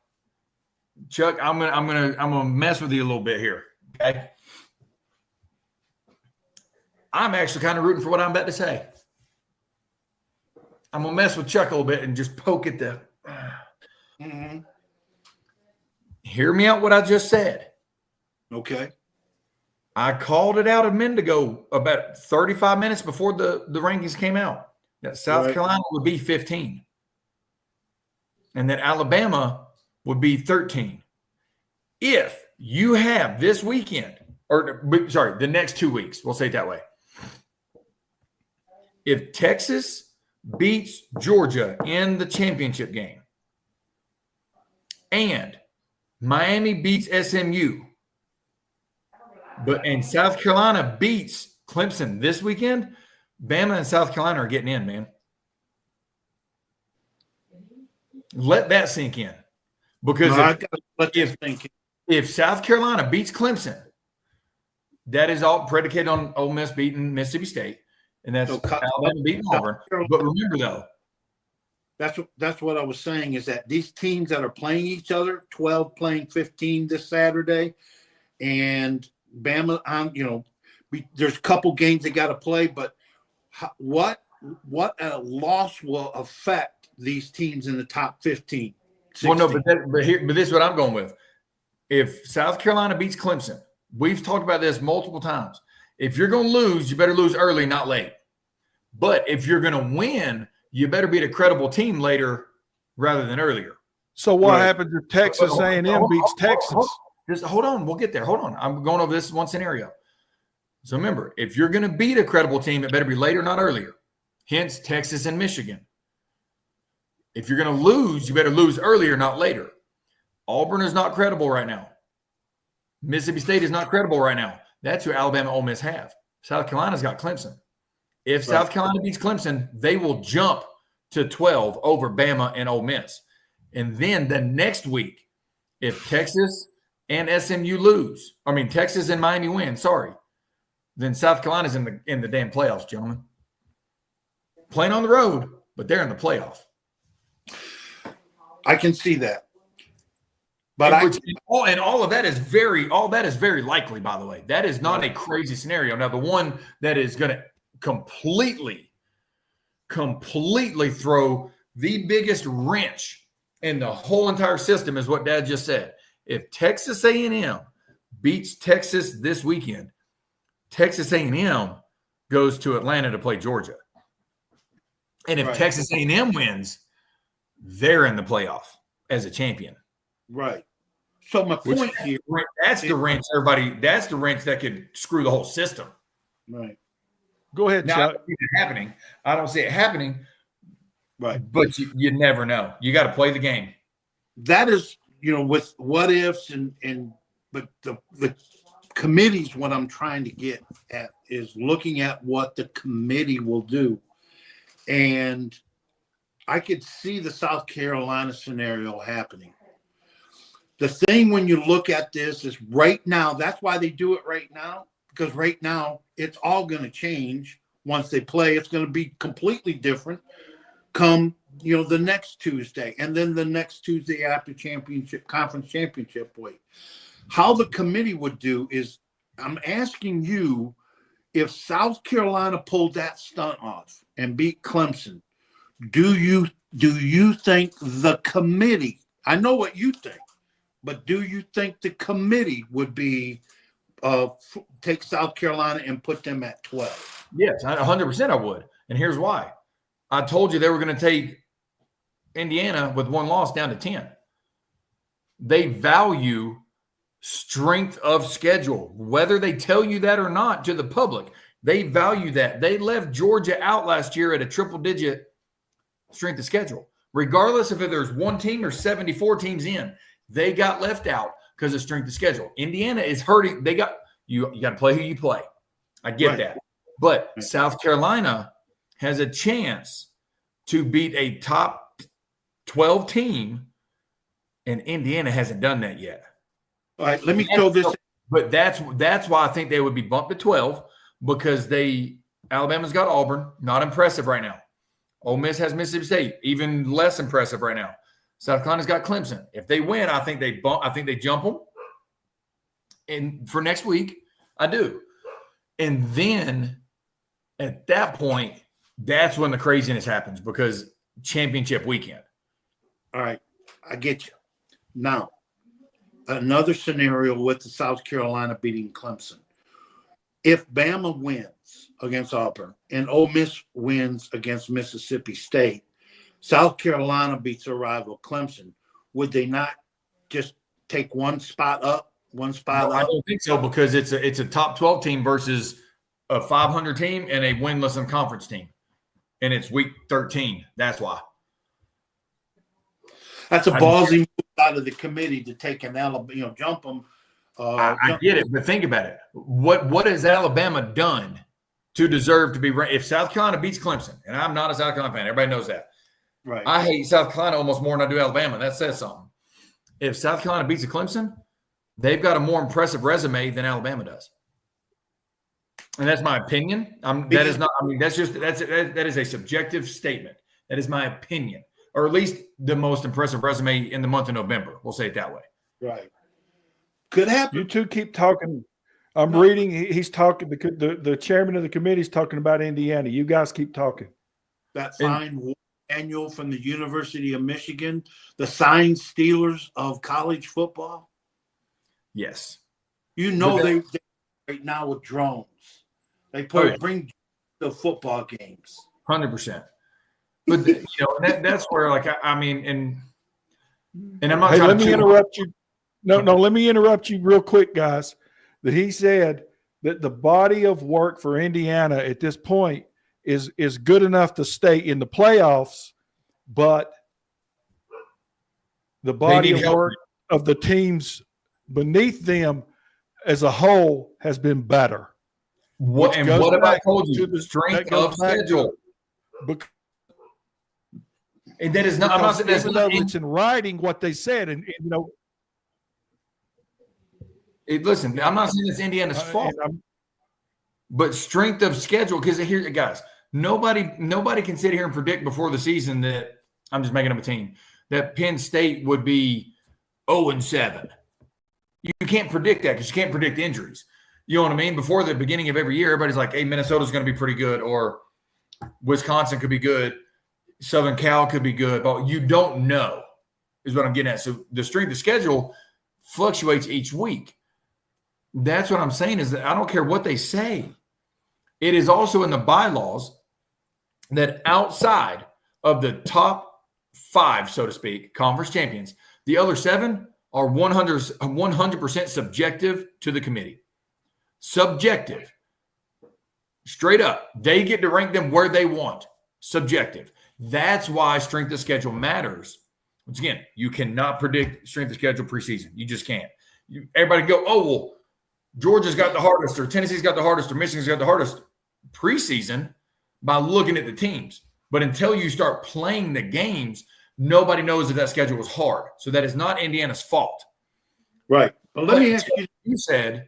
Chuck, I'm gonna mess with you a little bit here. Okay. I'm actually kind of rooting for what I'm about to say. I'm gonna mess with Chuck a little bit and just poke at the. Mm-hmm. Hear me out. What I just said. Okay. I called it out a minute ago, about 35 minutes before the rankings came out, that South Carolina would be 15, and that Alabama would be 13. If you have this weekend, or sorry, the next 2 weeks, we'll say it that way. If Texas beats Georgia in the championship game and Miami beats SMU, and South Carolina beats Clemson this weekend, Bama and South Carolina are getting in, man. Let that sink in. Because if South Carolina beats Clemson, that is all predicated on Ole Miss beating Mississippi State, and that's Alabama beating Auburn. But remember, though, that's what I was saying, is that these teams that are playing each other, 12 playing 15 this Saturday, and Bama, there's a couple games they got to play, but what a loss will affect these teams in the top 15. 16. Well, no, but this is what I'm going with. If South Carolina beats Clemson, we've talked about this multiple times. If you're going to lose, you better lose early, not late. But if you're going to win, you better beat a credible team later rather than earlier. So what happens if Texas A&M beats Texas? Just hold on. We'll get there. Hold on. I'm going over this one scenario. So remember, if you're going to beat a credible team, it better be later, not earlier. Hence, Texas and Michigan. If you're going to lose, you better lose earlier, not later. Auburn is not credible right now. Mississippi State is not credible right now. That's who Alabama and Ole Miss have. South Carolina's got Clemson. If South Carolina beats Clemson, they will jump to 12 over Bama and Ole Miss. And then the next week, if Texas and SMU lose, Texas and Miami win, then South Carolina's in the damn playoffs, gentlemen. Playing on the road, but they're in the playoff. I can see that. But all of that is very likely, by the way. That is not a crazy scenario. Now, the one that is going to completely throw the biggest wrench in the whole entire system is what Dad just said. If Texas A&M beats Texas this weekend, Texas A&M goes to Atlanta to play Georgia. And if Texas A&M wins, they're in the playoff as a champion. Right. So my point here. That's the wrench, everybody. That's the wrench that could screw the whole system. Right. Go ahead, now, Chuck. I don't see it happening. I don't see it happening. Right. But you never know. You got to play the game. That is, with what ifs but the committees, what I'm trying to get at is looking at what the committee will do. And I could see the South Carolina scenario happening. The thing when you look at this is right now, that's why they do it right now, because right now it's all going to change once they play. It's going to be completely different come, the next Tuesday, and then the next Tuesday after conference championship week. How the committee would do is, I'm asking you, if South Carolina pulled that stunt off and beat Clemson, do you think the committee, I know what you think, but do you think the committee would be take South Carolina and put them at 12? Yes, 100% I would. And here's why. I told you they were going to take Indiana with one loss down to 10. They value strength of schedule, whether they tell you that or not to the public. They value that. They left Georgia out last year at a triple-digit strength of schedule. Regardless if there's one team or 74 teams in, they got left out because of strength of schedule. Indiana is hurting. You got to play who you play. I get that. But South Carolina has a chance to beat a top 12 team, and Indiana hasn't done that yet. All right, let me throw this. But that's why I think they would be bumped to 12, because Alabama's got Auburn, not impressive right now. Ole Miss has Mississippi State, even less impressive right now. South Carolina's got Clemson. If they win, I think they jump them. And for next week, I do. And then at that point, that's when the craziness happens because championship weekend. All right, I get you. Now, another scenario with the South Carolina beating Clemson. If Bama wins against Auburn and Ole Miss wins against Mississippi State, South Carolina beats their rival Clemson, would they not just take one spot up? No, I don't think so because it's a top 12 team versus a 500 team and a winless in conference team. And it's week 13. That's why. That's a ballsy move out of the committee to take an Alabama, jump them. I get it, but think about it. What has Alabama done to deserve to be ranked? If South Carolina beats Clemson, and I'm not a South Carolina fan, everybody knows that. Right. I hate South Carolina almost more than I do Alabama. That says something. If South Carolina beats Clemson, they've got a more impressive resume than Alabama does. And that's my opinion. That is not. I mean, that is a subjective statement. That is my opinion, or at least the most impressive resume in the month of November. We'll say it that way. Right. Could happen. You two keep talking. I'm reading. He's talking. The chairman of the committee is talking about Indiana. You guys keep talking. That signed annual from the University of Michigan, the signed stealers of college football. Yes. You know they right now with drones. They bring the football games. 100%. But that's where, like, I mean, and I'm not. Hey, trying let to me interrupt you. No, let me interrupt you real quick, guys. That he said that the body of work for Indiana at this point is good enough to stay in the playoffs, but the body of work of the teams beneath them as a whole has been better. What have I told you? The strength of schedule. And that is not. I'm not saying that's not. It's in writing what they said, and listen, I'm not saying it's Indiana's fault, but strength of schedule. Because here, guys, nobody can sit here and predict before the season that I'm just making up a team that Penn State would be 0-7. You can't predict that because you can't predict injuries. You know what I mean? Before the beginning of every year, everybody's like, "Hey, Minnesota's going to be pretty good," or Wisconsin could be good, Southern Cal could be good, but you don't know, is what I'm getting at. So the strength of schedule fluctuates each week. That's what I'm saying is that I don't care what they say. It is also in the bylaws that outside of the top 5, so to speak, conference champions, the other 7 are 100% subjective to the committee. Subjective. Straight up. They get to rank them where they want. Subjective. That's why strength of schedule matters. Once again, you cannot predict strength of schedule preseason. You just can't. Everybody go, oh, well, Georgia's got the hardest, or Tennessee's got the hardest, or Michigan's got the hardest preseason by looking at the teams. But until you start playing the games, nobody knows if that schedule was hard. So that is not Indiana's fault. Right. Well, let me ask you.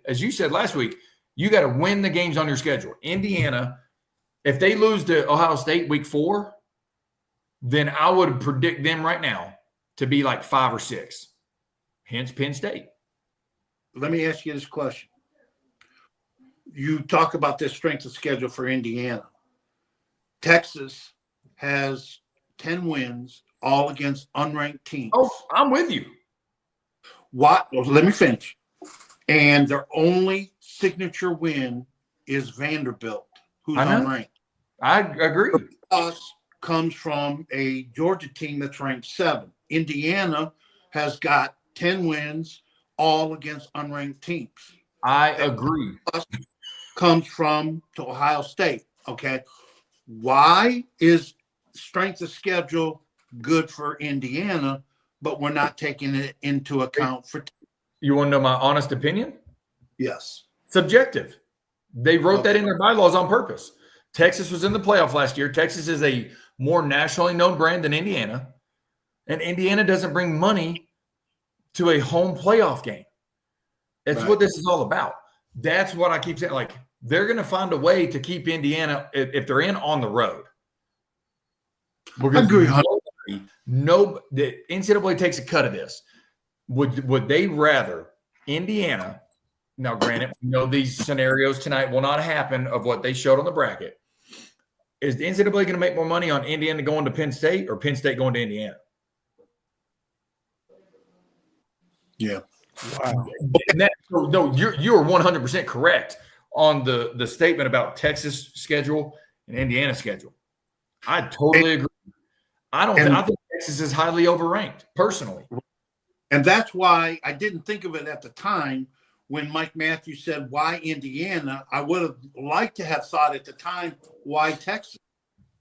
As you said last week, you got to win the games on your schedule. Indiana, if they lose to Ohio State week 4, then I would predict them right now to be like 5 or 6. Hence Penn State. Let me ask you this question. You talk about this strength of schedule for Indiana. Texas has 10 wins, all against unranked teams. Oh, I'm with you. Well, let me finish. And their only signature win is Vanderbilt, who's unranked. I agree. Us comes from a Georgia team that's ranked 7. Indiana has got 10 wins, all against unranked teams. I agree. Us comes from to Ohio State. Okay. Why is strength of schedule good for Indiana, but we're not taking it into account for? You want to know my honest opinion? Yes. Subjective. They wrote that in their bylaws on purpose. Texas was in the playoff last year. Texas is a more nationally known brand than Indiana. And Indiana doesn't bring money to a home playoff game. That's what this is all about. That's what I keep saying. Like, they're going to find a way to keep Indiana, if they're in, on the road. I agree. No, the NCAA takes a cut of this. Would they rather Indiana? Now, granted, we know these scenarios tonight will not happen of what they showed on the bracket. Is the NCAA going to make more money on Indiana going to Penn State or Penn State going to Indiana? Yeah. Wow. No, you're 100% correct on the statement about Texas schedule and Indiana schedule. I totally agree. I think Texas is highly overranked personally. And that's why I didn't think of it at the time when Mike Matthews said, why Indiana? I would have liked to have thought at the time, why Texas?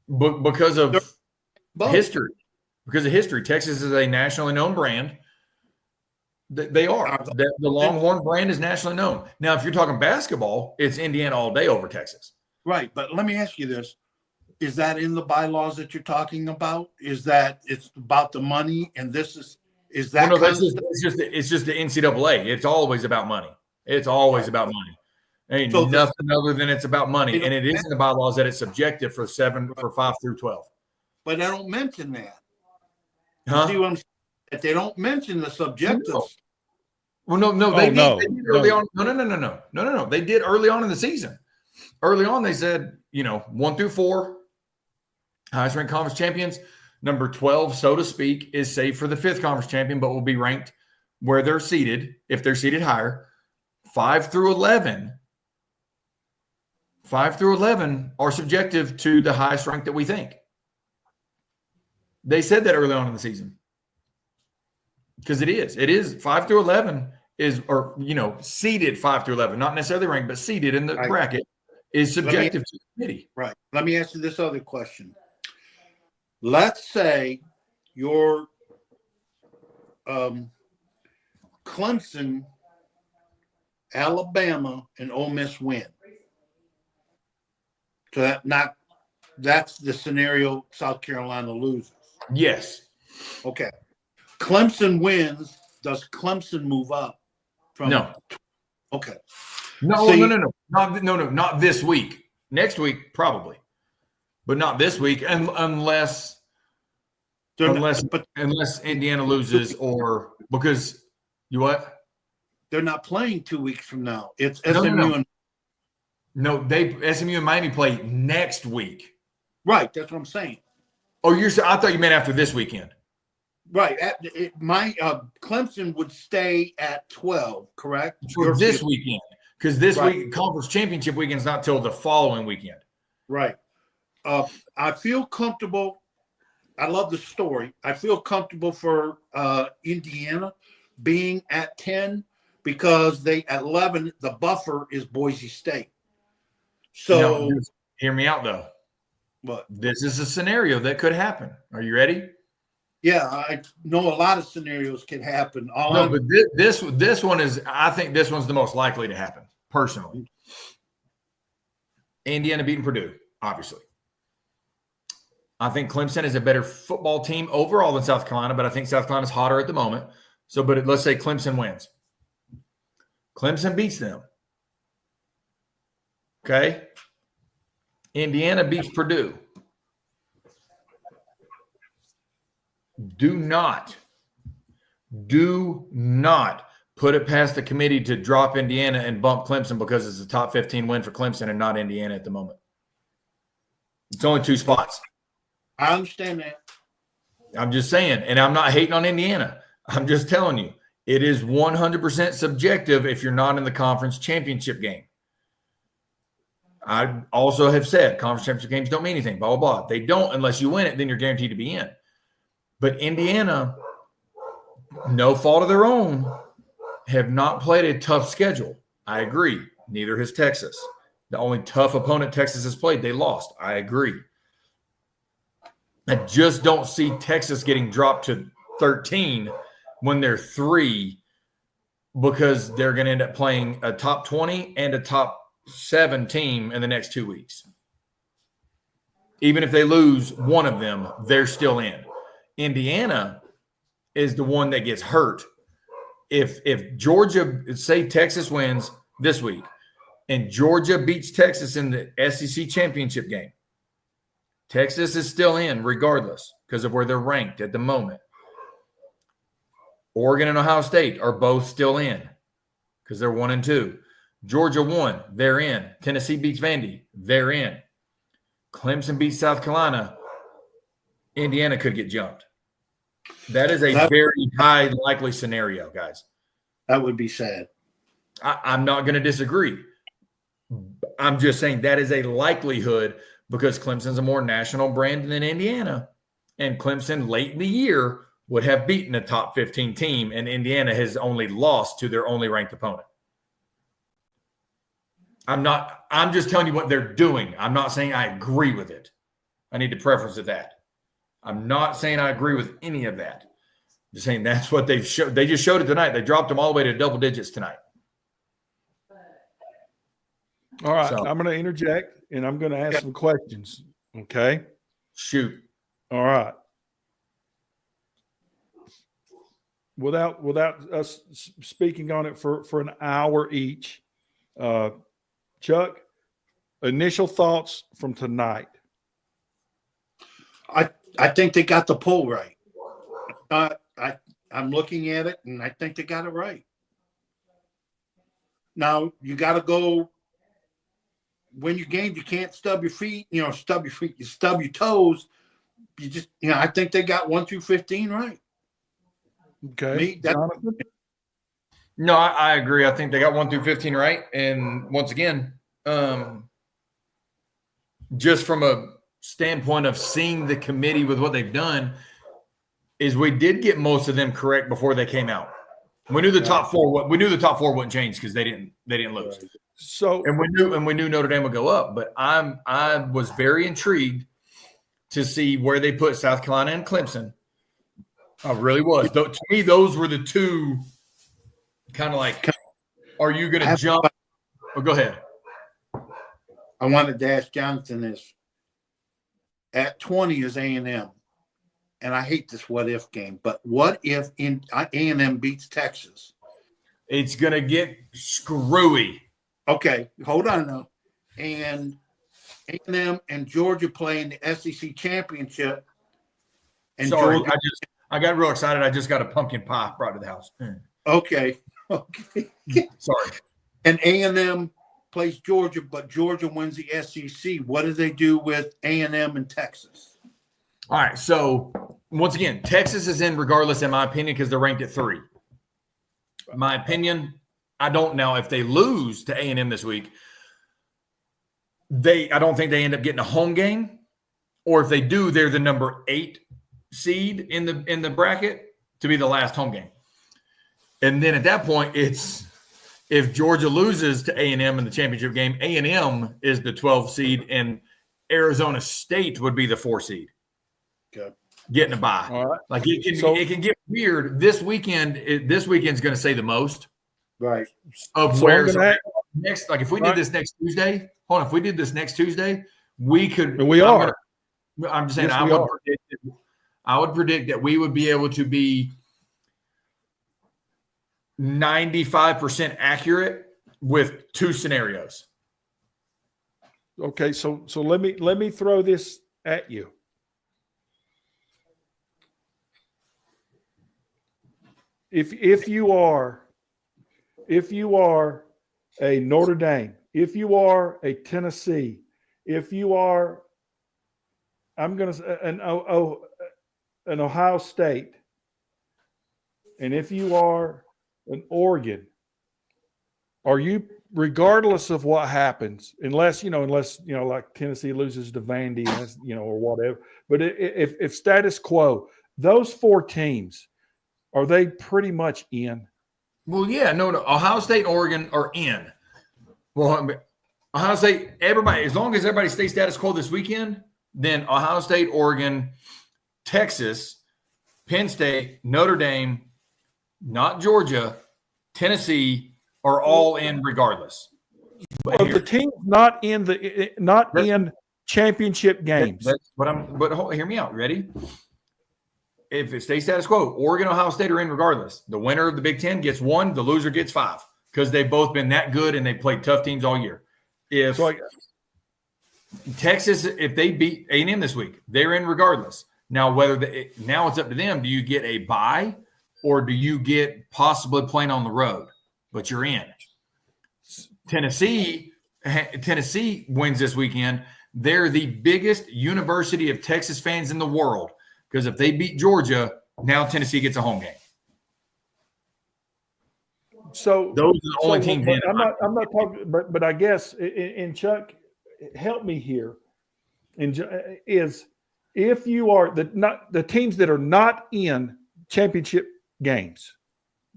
But because of Both. history. Because of history. Texas is a nationally known brand. They are. The Longhorn brand is nationally known. Now, if you're talking basketball, it's Indiana all day over Texas. Right. But let me ask you this. Is that in the bylaws that you're talking about? Is that it's about the money and this is that Well, no, kind of stuff? it's just the NCAA. It's always about money. It's always about money. Ain't So nothing other than it's about money. They And it is in the bylaws that it's subjective for 5 through 12. But they don't mention that. Huh? See what I'm saying? That they don't mention the subjective. No. Well, no, Oh, they did. no, They did early no. on. No. They did early on in the season. Early on, they said, 1 through 4, highest ranked conference champions. Number 12, so to speak, is saved for the 5th conference champion, but will be ranked where they're seated, if they're seated higher. 5 through 11 are subjective to the highest rank that we think. They said that early on in the season. Because it is 5 through 11 is, or, seeded 5 through 11, not necessarily ranked, but seeded in the bracket is subjective to the committee. Right. Let me ask you this other question. Let's say your Clemson, Alabama, and Ole Miss win. So that's the scenario South Carolina loses. Yes. Okay. Clemson wins. Does Clemson move up? No. Okay. No, See- no. Not this week. Next week, probably. But not this week, unless Indiana loses or because you what? They're not playing 2 weeks from now. It's No, SMU no. and No, SMU and Miami play next week. right. That's what I'm saying. Oh, I thought you meant after this weekend. Right. Clemson would stay at 12, correct? For this weekend. Because this Right. week, conference championship weekend's not till the following weekend. Right. I feel comfortable. I love the story. I feel comfortable for Indiana being at 10 because at 11, the buffer is Boise State. So, Now, just hear me out, though. but This is a scenario that could happen. Are you ready? yeah, I know a lot of scenarios can happen. No, but this one is, I think this one's the most likely to happen, personally. Indiana beating Purdue, obviously. I think Clemson is a better football team overall than South Carolina, but I think South Carolina's hotter at the moment. So, but let's say Clemson wins. Clemson beats them. Okay? Indiana beats Purdue. Do not put it past the committee to drop Indiana and bump Clemson because it's a top 15 win for Clemson and not Indiana at the moment. It's only 2 spots. I understand that. I'm just saying, and I'm not hating on Indiana. I'm just telling you, it is 100% subjective if you're not in the conference championship game. I also have said conference championship games don't mean anything, blah, blah, blah. They don't unless you win it, then you're guaranteed to be in. But Indiana, no fault of their own, have not played a tough schedule. I agree. Neither has Texas. The only tough opponent Texas has played, they lost. I agree. I just don't see Texas getting dropped to 13 when they're 3 because they're going to end up playing a top 20 and a top 7 team in the next 2 weeks. Even if they lose one of them, they're still in. Indiana is the one that gets hurt. If Georgia, say Texas wins this week, and Georgia beats Texas in the SEC championship game, Texas is still in regardless because of where they're ranked at the moment. Oregon and Ohio State are both still in because they're 1 and 2. Georgia won, they're in. Tennessee beats Vandy, they're in. Clemson beats South Carolina. Indiana could get jumped. That is a very high likely scenario, guys. That would be sad. I'm not going to disagree. I'm just saying that is a likelihood because Clemson's a more national brand than Indiana. And Clemson late in the year would have beaten a top 15 team, and Indiana has only lost to their only ranked opponent. I'm just telling you what they're doing. I'm not saying I agree with it. I need to preface it that. I'm not saying I agree with any of that. I'm just saying that's what they've showed. They just showed it tonight. They dropped them all the way to double digits tonight. All right. So, I'm going to interject and I'm going to ask some questions. Okay. shoot. All right. Without us speaking on it for an hour each, Chuck, initial thoughts from tonight. I think they got the poll right. I'm looking at it, and I think they got it right. Now, you got to go when you game. You can't stub your feet. You stub your toes. You just, I think they got 1 through 15 right. Okay. Jonathan? No, I agree. I think they got 1 through 15 right. And once again, just from a standpoint of seeing the committee with what they've done, is we did get most of them correct before they came out. We knew the top four. We knew the top four wouldn't change because they didn't lose. So and we knew Notre Dame would go up. But I was very intrigued to see where they put South Carolina and Clemson. I really was. To me, those were the two kind of like, are you going to jump? Oh, go ahead. I wanted to ask Jonathan this. At 20 is A&M. And I hate this what-if game, but what if A&M beats Texas? It's going to get screwy. Okay, hold on now. And A&M and Georgia play in the SEC championship. And Sorry, Georgia, I got real excited. I just got a pumpkin pie brought to the house. Okay. Sorry. And A&M plays Georgia, but Georgia wins the SEC. What do they do with A&M and Texas? All right. So once again, Texas is in regardless, in my opinion, because they're ranked at 3. My opinion, I don't know if they lose to A&M this week. I don't think they end up getting a home game, or if they do, they're the number 8 seed in the bracket to be the last home game. And then at that point, it's if Georgia loses to A&M in the championship game, A&M is the 12 seed, and Arizona State would be the 4 seed. Okay. Getting a bye. all right. Like it can get weird. This weekend's going to say the most. Right. Of So where I'm gonna next, like if we did this next Tuesday, if we did this next Tuesday, we could. And we are. I'm just saying, Yes, I would predict that we would be able to be 95% accurate with 2 scenarios. Okay, so let me throw this at you. If you are a Notre Dame, if you are a Tennessee, if you are, I'm going to say an Ohio State, and if you are an Oregon, are you, regardless of what happens, unless like Tennessee loses to Vandy, or whatever, but if status quo, those 4 teams, are they pretty much in? Well, yeah, no. Ohio State and Oregon are in. Well, Ohio State, everybody, as long as everybody stays status quo this weekend, then Ohio State, Oregon, Texas, Penn State, Notre Dame, not Georgia, Tennessee are all in regardless. But Well, the teams not in championship games. That's what but hear me out. Ready? If it stays status quo, Oregon, Ohio State are in regardless. The winner of the Big Ten gets 1, the loser gets 5 because they've both been that good and they played tough teams all year. Texas, if they beat A&M this week, they're in regardless. Now, now it's up to them. Do you get a bye or do you get possibly playing on the road? But you're in. Tennessee wins this weekend. They're the biggest University of Texas fans in the world because if they beat Georgia, now Tennessee gets a home game. So those are the only teams. I'm not talking, but I guess, and Chuck, help me here. Is if you are the teams that are not in championship games,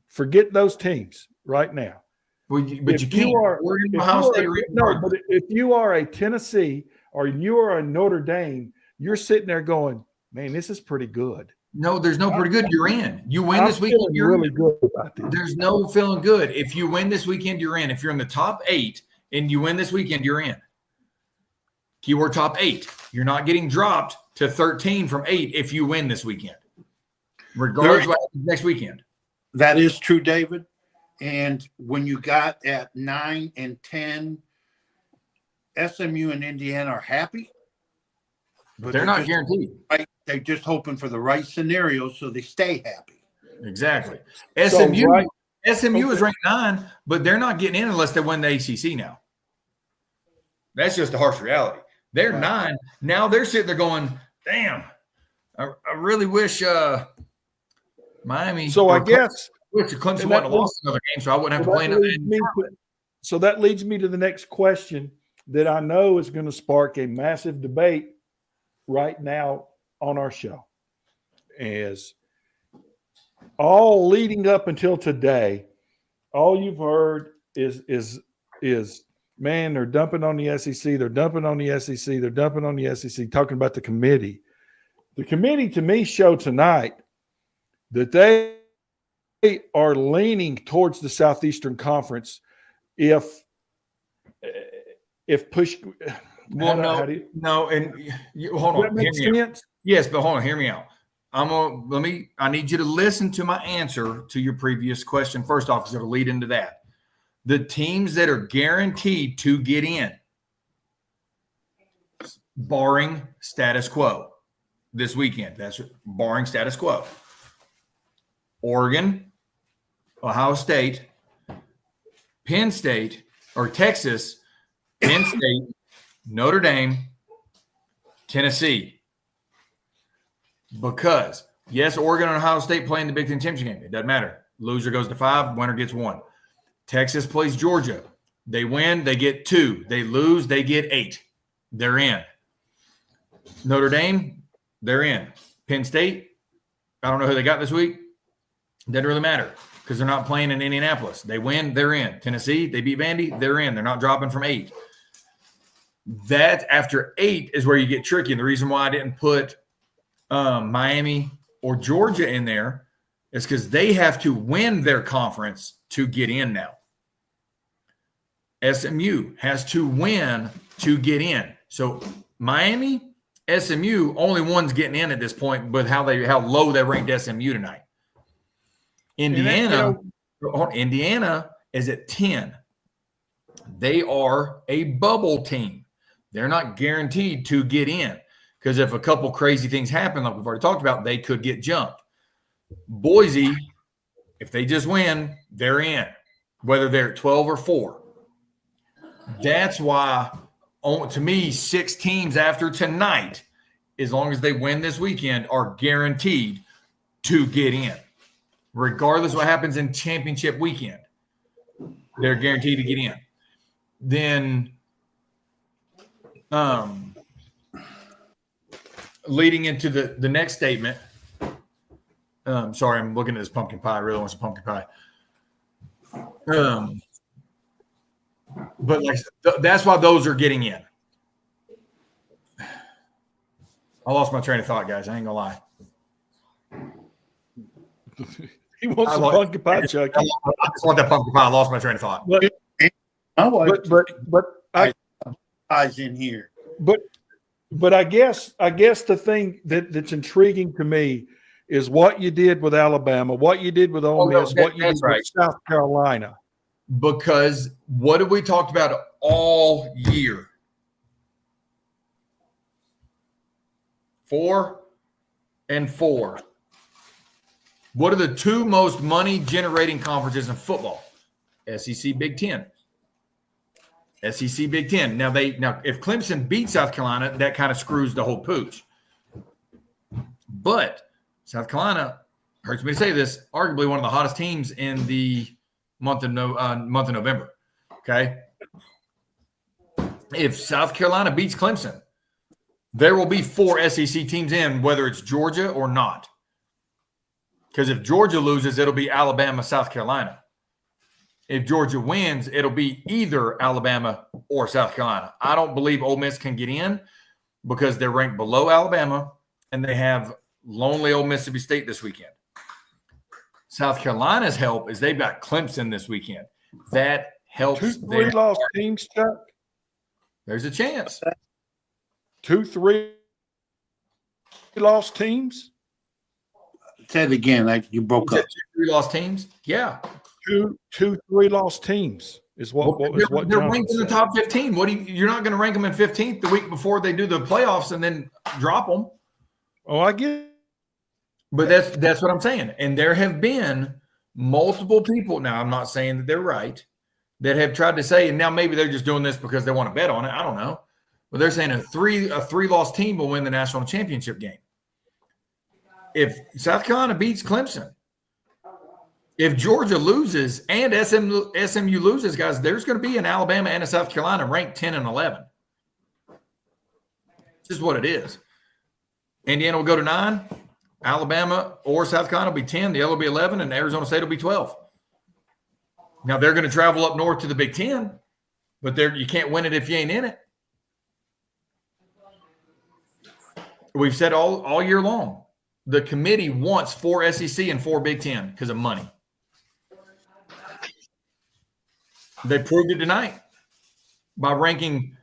forget those teams right now. But you can't. But if you are a Tennessee or you are a Notre Dame, you're sitting there going, "Man, this is pretty good." No, there's no pretty good. You're in. You win this weekend, you're really good about this. There's no feeling good. If you win this weekend, you're in. If you're in the top 8 and you win this weekend, you're in. Keyword top 8. You're not getting dropped to 13 from 8 if you win this weekend, regardless of what happens next weekend. That is true, David. And when you got at 9 and 10, SMU and Indiana are happy. But they're not guaranteed. Right, they're just hoping for the right scenario so they stay happy. Exactly. SMU is ranked 9, but they're not getting in unless they win the ACC now. That's just the harsh reality. They're 9. Now they're sitting there going, damn, I really wish Miami. So I guess wish Clemson wouldn't have lost another game, so I wouldn't have to play another. So that leads me to the next question that I know is going to spark a massive debate right now on our show. Is all leading up until today, all you've heard is man, they're dumping on the SEC, they're dumping on the SEC, they're dumping on the SEC, talking about the committee. The committee to me showed tonight that they are leaning towards the Southeastern Conference if push. Well, hold on. Hear me out. Yes, but hold on. Hear me out. I need you to listen to my answer to your previous question. First off, because it'll lead into that. The teams that are guaranteed to get in, barring status quo this weekend. That's barring status quo. Oregon, Ohio State, Penn State, or Texas, Penn State, Notre Dame, Tennessee. Because, yes, Oregon and Ohio State play in the Big Ten championship game. It doesn't matter. Loser goes to 5, winner gets 1. Texas plays Georgia. They win, they get 2. They lose, they get 8. They're in. Notre Dame, they're in. Penn State, I don't know who they got this week. Doesn't really matter because they're not playing in Indianapolis. They win, they're in. Tennessee, they beat Vandy, they're in. They're not dropping from 8. That after 8 is where you get tricky. And the reason why I didn't put Miami or Georgia in there is because they have to win their conference to get in now. SMU has to win to get in. So Miami, SMU, only one's getting in at this point with how low they ranked SMU tonight. Indiana is at 10. They are a bubble team. They're not guaranteed to get in because if a couple crazy things happen, like we've already talked about, they could get jumped. Boise, if they just win, they're in, whether they're at 12 or 4. That's why, to me, 6 teams after tonight, as long as they win this weekend, are guaranteed to get in. Regardless of what happens in championship weekend, they're guaranteed to get in. Then leading into the next statement, sorry, I'm looking at this pumpkin pie. I really want some pumpkin pie. But that's why those are getting in. I lost my train of thought, guys. I ain't gonna lie. He wants some pumpkin pie, Chucky. I just want that pumpkin pie. I lost my train of thought. But Eyes in here. But I guess the thing that's intriguing to me is what you did with Alabama, what you did with Ole Miss, what you did with South Carolina. Because what have we talked about all year? 4-4. What are the two most money-generating conferences in football? SEC, Big Ten. SEC, Big Ten. Now, if Clemson beats South Carolina, that kind of screws the whole pooch. But South Carolina, hurts me to say this, arguably one of the hottest teams in the month of November. Okay, if South Carolina beats Clemson, there will be 4 SEC teams in, whether it's Georgia or not. Because if Georgia loses, it'll be Alabama, South Carolina. If Georgia wins, it'll be either Alabama or South Carolina. I don't believe Ole Miss can get in because they're ranked below Alabama and they have lonely old Mississippi State this weekend. South Carolina's help is they've got Clemson this weekend. That helps. 2 3-loss teams, Chuck. There's a chance. 2 3-loss teams. Say it again. You broke up. 2 3-loss teams. Yeah. 2 3-loss teams is what they're ranked in the top 15. You're not going to rank them in 15th the week before they do the playoffs and then drop them. Oh, I get it. But that's what I'm saying. And there have been multiple people. Now, I'm not saying that they're right, that have tried to say, and now maybe they're just doing this because they want to bet on it. I don't know. But they're saying a 3-loss team will win the national championship game. If South Carolina beats Clemson, if Georgia loses and SMU loses, guys, there's going to be an Alabama and a South Carolina ranked 10 and 11. This is what it is. Indiana will go to 9. Alabama or South Carolina will be 10. The other will be 11, and Arizona State will be 12. Now, they're going to travel up north to the Big Ten, but you can't win it if you ain't in it. We've said all year long, the committee wants 4 SEC and 4 Big Ten because of money. They proved it tonight by ranking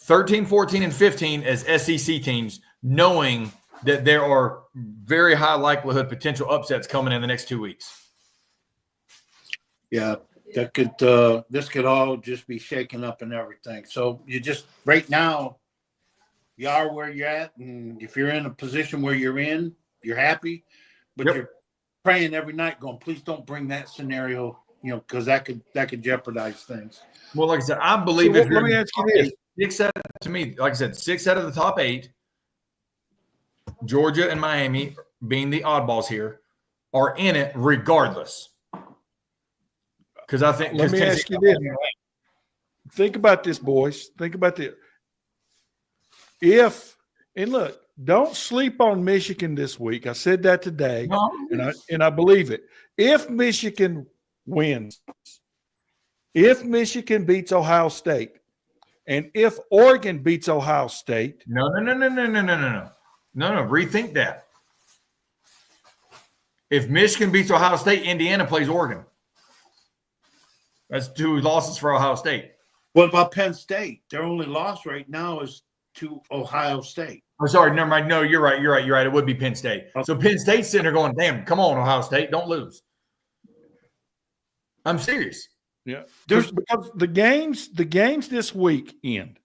13, 14, and 15 as SEC teams, knowing that there are very high likelihood potential upsets coming in the next 2 weeks. Yeah, that could this could all just be shaken up and everything. So you just right now, you are where you're at, and if you're in a position where you're happy, but you're praying every night, going, please don't bring that scenario, because that could jeopardize things. Well, like I said, I believe let me ask you this. 6 out to me, like I said, 6 out of the top 8, Georgia and Miami being the oddballs here, are in it regardless. Because I think. Let me ask you this. Think about this, boys. Think about this. And look, don't sleep on Michigan this week. I said that today, and I believe it. If Michigan wins, if Michigan beats Ohio State, and if Oregon beats Ohio State. No. Rethink that. If Michigan beats Ohio State, Indiana plays Oregon. That's 2 losses for Ohio State. What about Penn State? Their only loss right now is to Ohio State. Oh, sorry, never mind. No, you're right. It would be Penn State. Okay. So Penn State's sitting there going, damn, come on, Ohio State, don't lose. I'm serious. Yeah. Because the games this week end.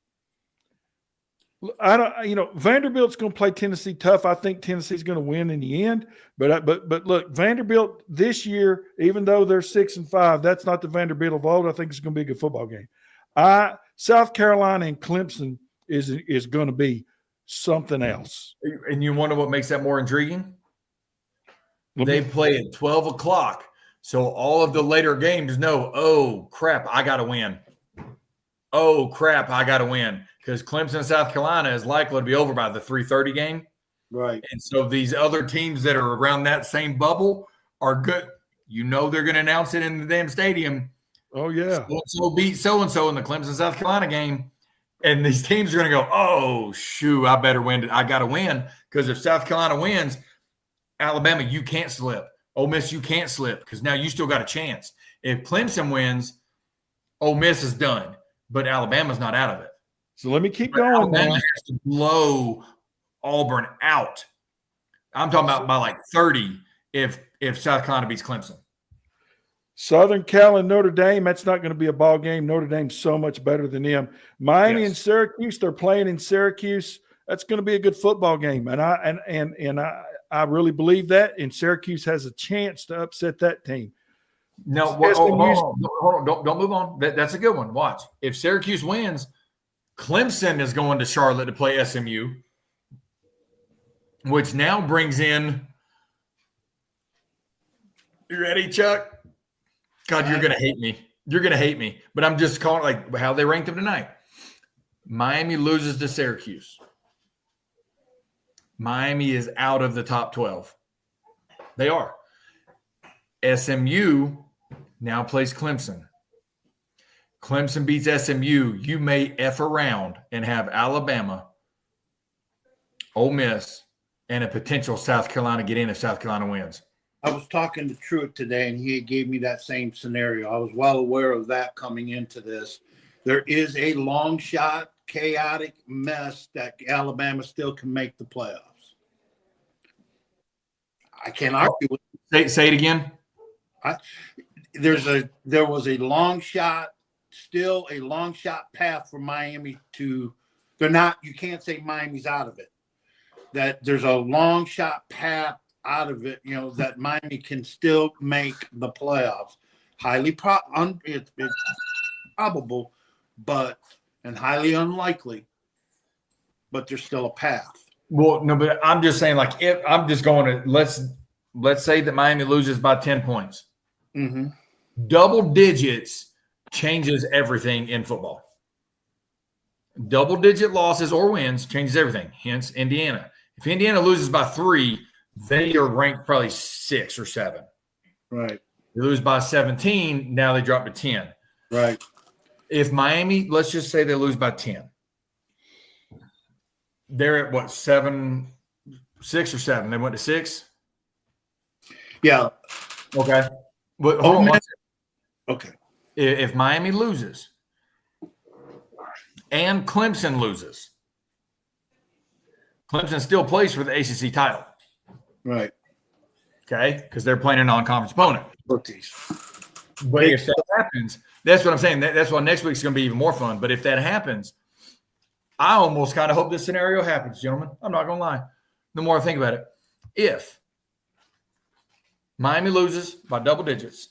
Vanderbilt's going to play Tennessee tough. I think Tennessee's going to win in the end. But look, Vanderbilt this year, even though they're 6-5, that's not the Vanderbilt of old. I think it's going to be a good football game. South Carolina and Clemson is going to be something else. And you wonder what makes that more intriguing? They play at 12 o'clock. So all of the later games know, oh, crap, I got to win. Oh, crap, I got to win. Because Clemson, South Carolina is likely to be over by the 3:30 game. Right. And so these other teams that are around that same bubble are good. They're going to announce it in the damn stadium. Oh, yeah. So-and-so beat so-and-so in the Clemson, South Carolina game. And these teams are going to go, oh, shoot, I better win. I got to win. Because if South Carolina wins, Alabama, you can't slip. Ole Miss, you can't slip because now you still got a chance. If Clemson wins, Ole Miss is done. But Alabama's not out of it. So let me keep going. Alabama has to blow Auburn out. I'm talking about by like 30 if South Carolina beats Clemson. Southern Cal and Notre Dame, that's not going to be a ball game. Notre Dame's so much better than them. Miami and Syracuse, they're playing in Syracuse. that's going to be a good football game. And I really believe that. And Syracuse has a chance to upset that team. No, hold on. Don't move on. That's a good one. Watch. If Syracuse wins, Clemson is going to Charlotte to play SMU, which now brings in. You ready, Chuck? God, you're going to hate me. You're going to hate me. But I'm just calling like how they ranked them tonight. Miami loses to Syracuse. Miami is out of the top 12. They are. SMU now plays Clemson. Clemson beats SMU. You may F around and have Alabama, Ole Miss, and a potential South Carolina get in if South Carolina wins. I was talking to Truitt today, and he gave me that same scenario. I was well aware of that coming into this. There is a long shot, chaotic mess that Alabama still can make the playoffs. I can't argue with Say it again. There was a long shot, still a long shot path for Miami to. They're not. You can't say Miami's out of it. That there's a long shot path out of it. You know that Miami can still make the playoffs. It's probable, but and highly unlikely. But there's still a path. Well, no, but I'm just saying, like, if I'm just going to let's say that Miami loses by 10 points. Mm-hmm. Double digits changes everything in football. Double-digit losses or wins changes everything. Hence, Indiana. If Indiana loses by 3, they are ranked probably 6 or 7. Right. They lose by 17, now they drop to 10. Right. If Miami, let's just say they lose by 10. They're at what, 7, 6 or 7? They went to 6? Yeah. Okay. But hold on. Okay. If Miami loses and Clemson loses, Clemson still plays for the ACC title. Right. Okay? Because they're playing a non-conference opponent. Look these. But if that happens, that's what I'm saying. That's why next week's going to be even more fun. But if that happens, I almost kind of hope this scenario happens, gentlemen. I'm not going to lie. The more I think about it, if Miami loses by double digits,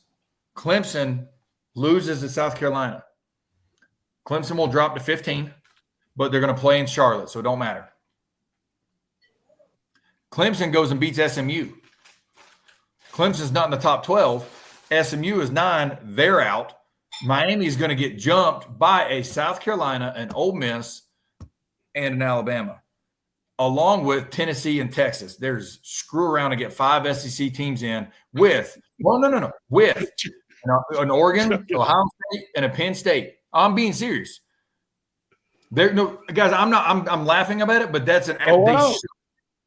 Clemson loses to South Carolina, Clemson will drop to 15, but they're going to play in Charlotte, so it don't matter. Clemson goes and beats SMU. Clemson's not in the top 12. SMU is 9. They're out. Miami is going to get jumped by a South Carolina, an Ole Miss, and an Alabama, along with Tennessee and Texas. There's screw around and get 5 SEC teams in with an Oregon, Ohio State, and a Penn State. I'm being serious. There, no guys. I'm laughing about it, but that's an.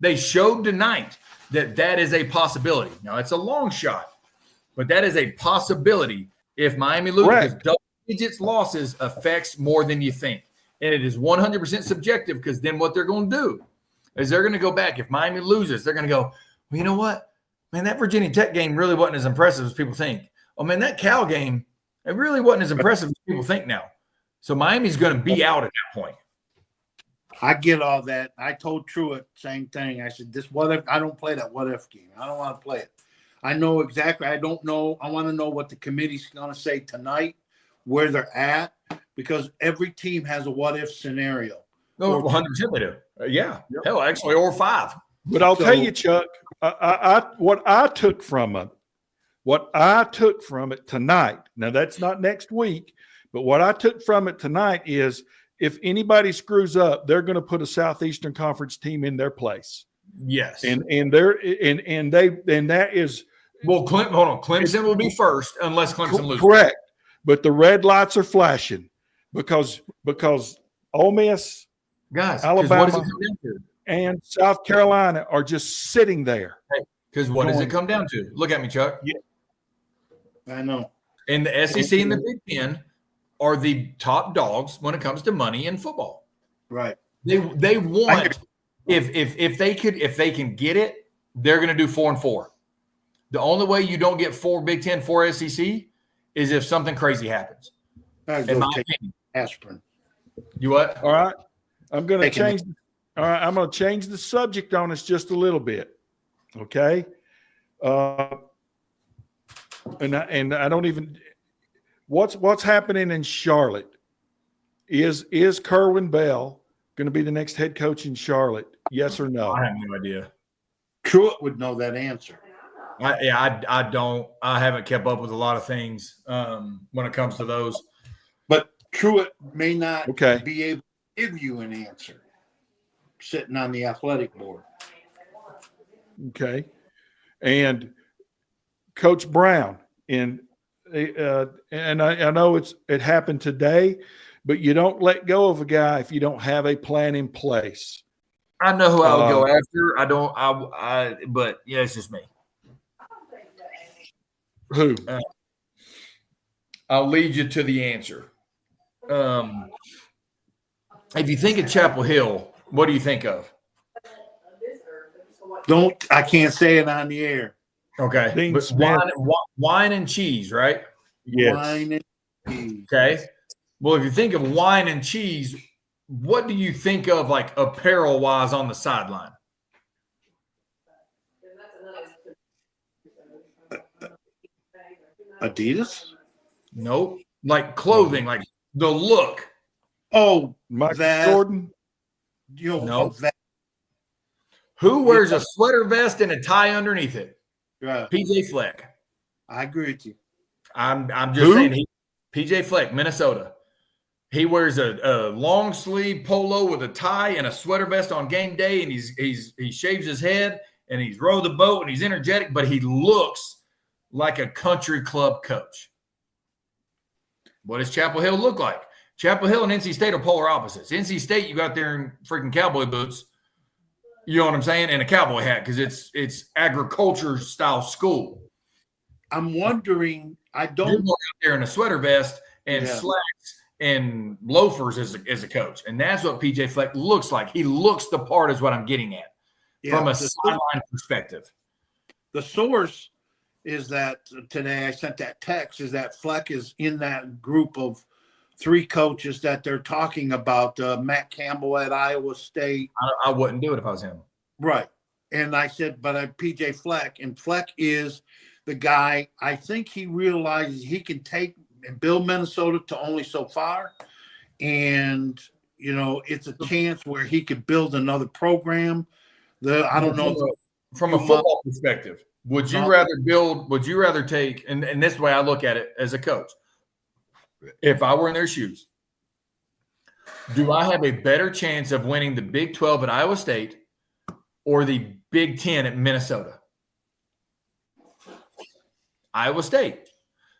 They showed tonight that is a possibility. Now it's a long shot, but that is a possibility if Miami loses. Because double digits losses affects more than you think, and it is 100% subjective. Because then what they're going to do is they're going to go back. If Miami loses, they're going to go, well, you know what, man, that Virginia Tech game really wasn't as impressive as people think. Oh man, that Cal game, it really wasn't as impressive as people think now. So Miami's going to be out at that point. I get all that. I told Truitt same thing. I said, "This what if I don't play that what if game? I don't want to play it. I know exactly. I don't know. I want to know what the committee's going to say tonight, where they're at, because every team has a what if scenario. No, 100% they do. Yeah, hell, actually, or 5. But I'll tell you, Chuck, what I took from it tonight. Now that's not next week, but what I took from it tonight is if anybody screws up, they're going to put a Southeastern Conference team in their place. Yes, and that is well. Hold on, Clemson will be first unless Clemson loses. Correct, but the red lights are flashing because Ole Miss, guys, Alabama, and South Carolina are just sitting there. Because what does it come down to? Look at me, Chuck. Yeah, I know. And the SEC and the Big Ten are the top dogs when it comes to money in football. Right. They want if they can get it, they're going to do 4-4. The only way you don't get 4 Big Ten, 4 SEC is if something crazy happens. In my opinion. Aspirin. You what? All right. I'm going to change. All right, I'm going to change the subject on us just a little bit. Okay. And I don't even what's happening in Charlotte. Is Kerwin Bell going to be the next head coach in Charlotte? Yes or no? I have no idea. Truett would know that answer. I don't. I haven't kept up with a lot of things when it comes to those. But Truett may not Okay. be able to give you an answer sitting on the athletic board. Okay. And Coach Brown and I know it happened today, but you don't let go of a guy if you don't have a plan in place. I know who I would go after. I don't. But yeah, it's just me. Who? I'll lead you to the answer. If you think of Chapel Hill, what do you think of? I can't say it on the air. Okay. Dean But Smith. wine and cheese, right? Yes. Wine and cheese. Okay. Well, if you think of wine and cheese, what do you think of like apparel wise on the sideline? Adidas? Nope. Like clothing, like the look. Oh, Michael that, Jordan. No. That, Who wears a sweater vest and a tie underneath it? yeah, PJ Fleck. I agree with you. I'm just saying PJ Fleck, Minnesota. He wears a long sleeve polo with a tie and a sweater vest on game day, and he shaves his head and he's rowed the boat and he's energetic, but he looks like a country club coach. What does Chapel Hill look like? Chapel Hill and NC State are polar opposites. NC State, you got there in freaking cowboy boots, you know what I'm saying, and a cowboy hat because it's agriculture style school. I'm wondering. I You're don't. going out there in a sweater vest and slacks and loafers as a coach, and that's what PJ Fleck looks like. He looks the part, is what I'm getting at from a sideline perspective. The source is that today I sent that text. Is that Fleck is in that group of 3 coaches that they're talking about? Matt Campbell at Iowa State. I wouldn't do it if I was him. Right. And I said, but I'm PJ Fleck, and Fleck is the guy. I think he realizes he can take and build Minnesota to only so far. And, it's a chance where he could build another program. I don't know. From a football perspective, would you rather take, and this is the way I look at it as a coach, if I were in their shoes, do I have a better chance of winning the Big 12 at Iowa State or the Big 10 at Minnesota? Iowa State.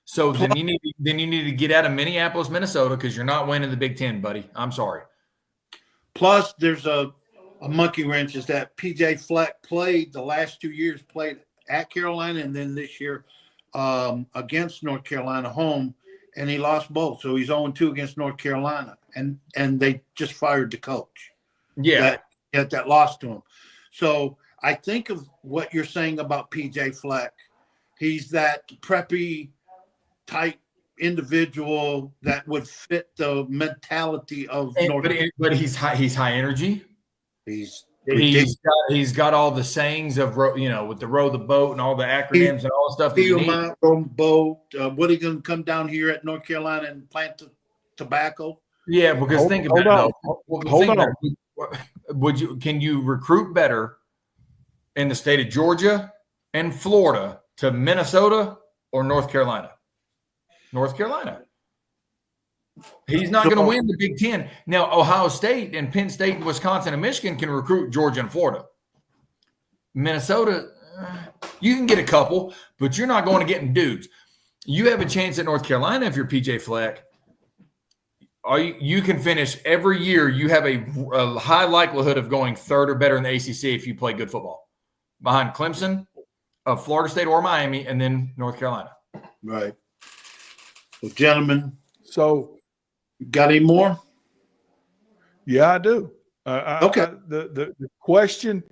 So then you need to get out of Minneapolis, Minnesota, because you're not winning the Big 10, buddy. I'm sorry. Plus, there's a monkey wrench is that PJ Fleck played the last 2 years, played at Carolina, and then this year against North Carolina home, and he lost both. So he's 0-2 against North Carolina, and they just fired the coach. Yeah. That lost to him. So I think of what you're saying about PJ Fleck. He's that preppy type individual that would fit the mentality of North. But he's high energy. He's got all the sayings of with the row the boat and all the acronyms and all the stuff that you need. Boat. What are you going to come down here at North Carolina and plant the tobacco? Yeah, because think about it. Can you recruit better in the state of Georgia and Florida to Minnesota or North Carolina? North Carolina. He's not going to win the Big 10. Now, Ohio State and Penn State and Wisconsin and Michigan can recruit Georgia and Florida. Minnesota, you can get a couple, but you're not going to get dudes. You have a chance at North Carolina if you're PJ Fleck. You can finish every year. You have a high likelihood of going third or better in the ACC if you play good football. Behind Clemson, Florida State or Miami, and then North Carolina. Right. Well, gentlemen. So, got any more? Yeah, I do. Okay. The question,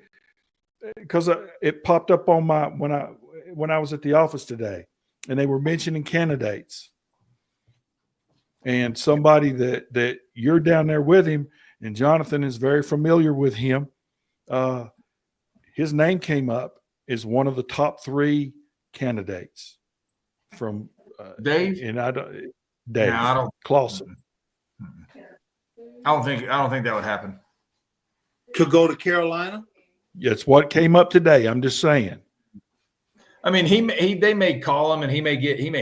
because it popped up on my when I was at the office today, and they were mentioning candidates, and somebody that you're down there with him, and Jonathan is very familiar with him. His name came up as one of the top 3 candidates from Dave. And I don't, Dave No, I don't. Clawson. I don't think that would happen. To go to Carolina? It's what came up today. I'm just saying. I mean, they may call him and he may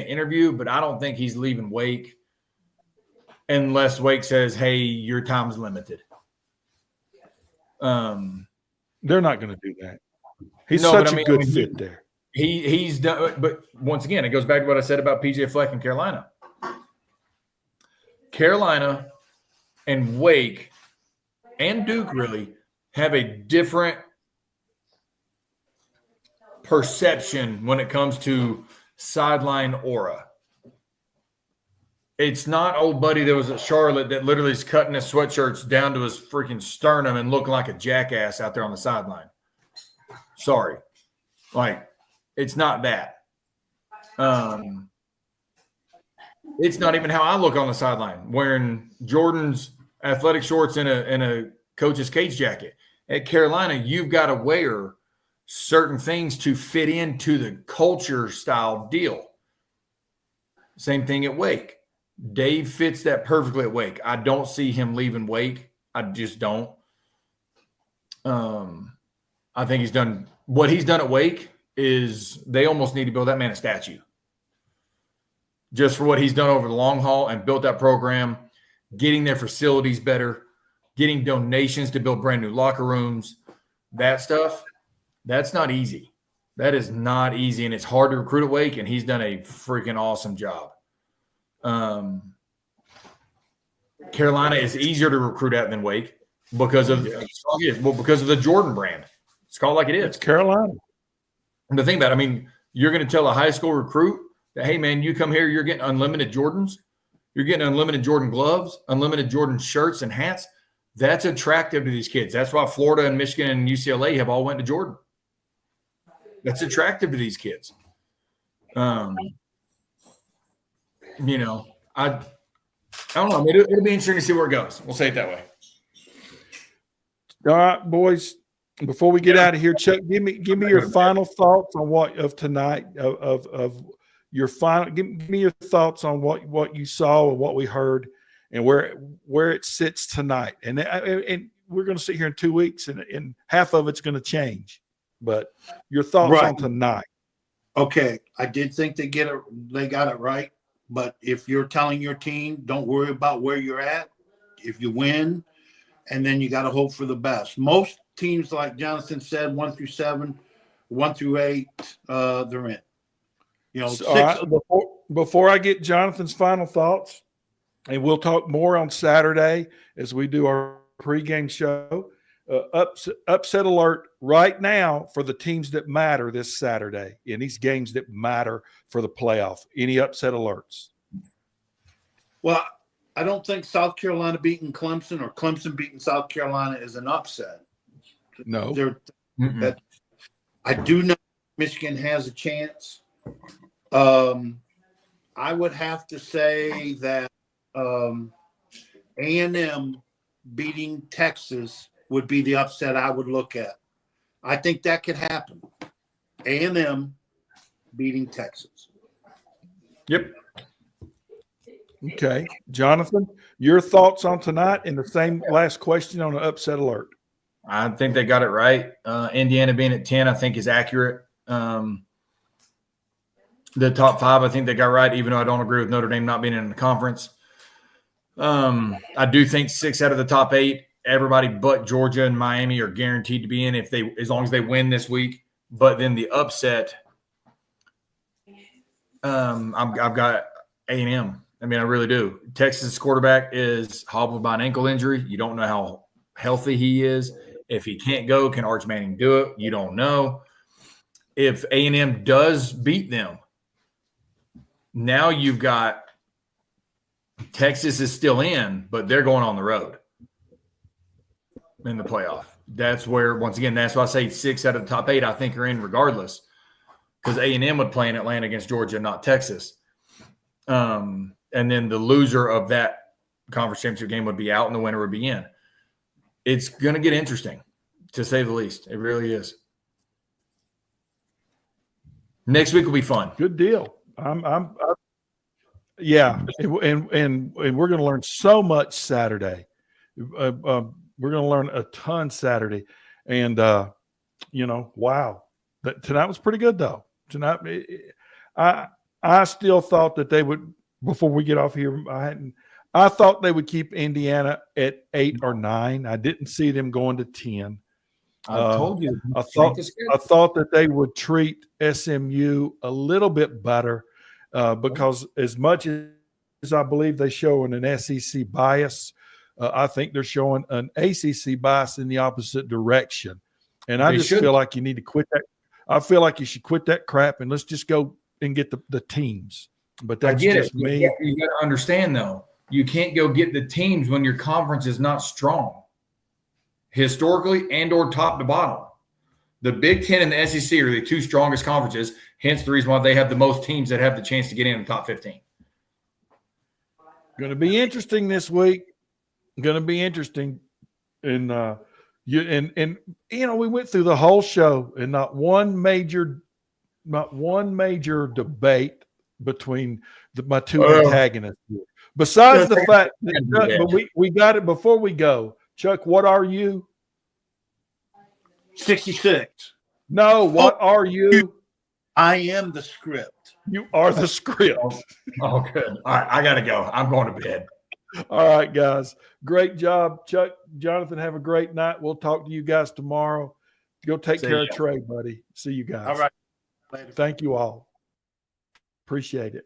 interview, but I don't think he's leaving Wake unless Wake says, "Hey, your time's limited." They're not going to do that. He's such a good fit there. He's done, but once again, it goes back to what I said about PJ Fleck and Carolina. Carolina and Wake and Duke really have a different perception when it comes to sideline aura. It's not old buddy that was at Charlotte that literally is cutting his sweatshirts down to his freaking sternum and looking like a jackass out there on the sideline. Sorry. Like, it's not that. It's not even how I look on the sideline, wearing Jordan's athletic shorts and a coach's cage jacket. At Carolina, you've got to wear certain things to fit into the culture style deal. Same thing at Wake. Dave fits that perfectly at Wake. I don't see him leaving Wake. I just don't. I think what he's done at Wake is they almost need to build that man a statue. Just for what he's done over the long haul and built that program, getting their facilities better, getting donations to build brand new locker rooms, that stuff, that's not easy. That is not easy, and it's hard to recruit at Wake, and he's done a freaking awesome job. Carolina is easier to recruit at than Wake because of the Jordan brand. It's called like it is. It's Carolina. And the thing about it, I mean, you're going to tell a high school recruit that, hey, man, you come here, you're getting unlimited Jordans. You're getting unlimited Jordan gloves, unlimited Jordan shirts and hats. That's attractive to these kids. That's why Florida and Michigan and UCLA have all went to Jordan. That's attractive to these kids. I don't know. It'll be interesting to see where it goes. We'll say it that way. All right, boys. Before we get out of here, Chuck, give me your final thoughts on what of tonight of your final. Give me your thoughts on what you saw and what we heard, and where it sits tonight. And we're going to sit here in 2 weeks, and half of it's going to change. But your thoughts on tonight. Okay, I did think they got it right. But if you're telling your team, don't worry about where you're at. If you win, and then you got to hope for the best. Most teams, like Jonathan said, 1 through 7, 1 through 8, they're in. All right, before I get Jonathan's final thoughts, and we'll talk more on Saturday as we do our pregame show. Upset alert right now for the teams that matter this Saturday in these games that matter for the playoff. Any upset alerts? Well, I don't think South Carolina beating Clemson or Clemson beating South Carolina is an upset. No. I do know Michigan has a chance. I would have to say that A&M beating Texas would be the upset I would look at. I think that could happen. A&M beating Texas. Yep. Okay. Jonathan, your thoughts on tonight, and the same last question on the upset alert. I think they got it right. Indiana being at 10, I think, is accurate. The top 5, I think they got right, even though I don't agree with Notre Dame not being in the conference. I do think 6 out of the top 8, everybody but Georgia and Miami are guaranteed to be in as long as they win this week. But then the upset, I've got A&M. I mean, I really do. Texas quarterback is hobbled by an ankle injury. You don't know how healthy he is. If he can't go, can Arch Manning do it? You don't know. If A&M does beat them, now you've got Texas is still in, but they're going on the road in the playoff. That's where, once again, that's why I say 6 out of the top 8 I think are in regardless, because A&M would play in Atlanta against Georgia, not Texas. And then the loser of that conference championship game would be out and the winner would be in. it's going to get interesting, to say the least. It really is. Next week will be fun. Good deal. Yeah, and we're going to learn so much Saturday. We're going to learn a ton Saturday, and wow, tonight was pretty good though. Tonight, I still thought that they would. Before we get off here, I thought they would keep Indiana at 8 or 9. I didn't see them going to 10. I told you. I thought that they would treat SMU a little bit better because as much as I believe they show an SEC bias, I think they're showing an ACC bias in the opposite direction. And I feel like you need to quit that. I feel like you should quit that crap and let's just go and get the teams. But that's just me. You got to understand, though, you can't go get the teams when your conference is not strong, historically and or top to bottom. The Big Ten and the SEC are the two strongest conferences, hence the reason why they have the most teams that have the chance to get in the top 15. Going to be interesting this week. Going to be interesting. And we went through the whole show and not one major debate between my two antagonists. Besides the fact that but we got it before we go. Chuck, what are you? 66. No, what are you? I am the script. You are the script. Oh, good. All right, I got to go. I'm going to bed. All right, guys. Great job. Chuck, Jonathan, have a great night. We'll talk to you guys tomorrow. Go take care of Trey, buddy. See you guys. All right. Later. Thank you all. Appreciate it.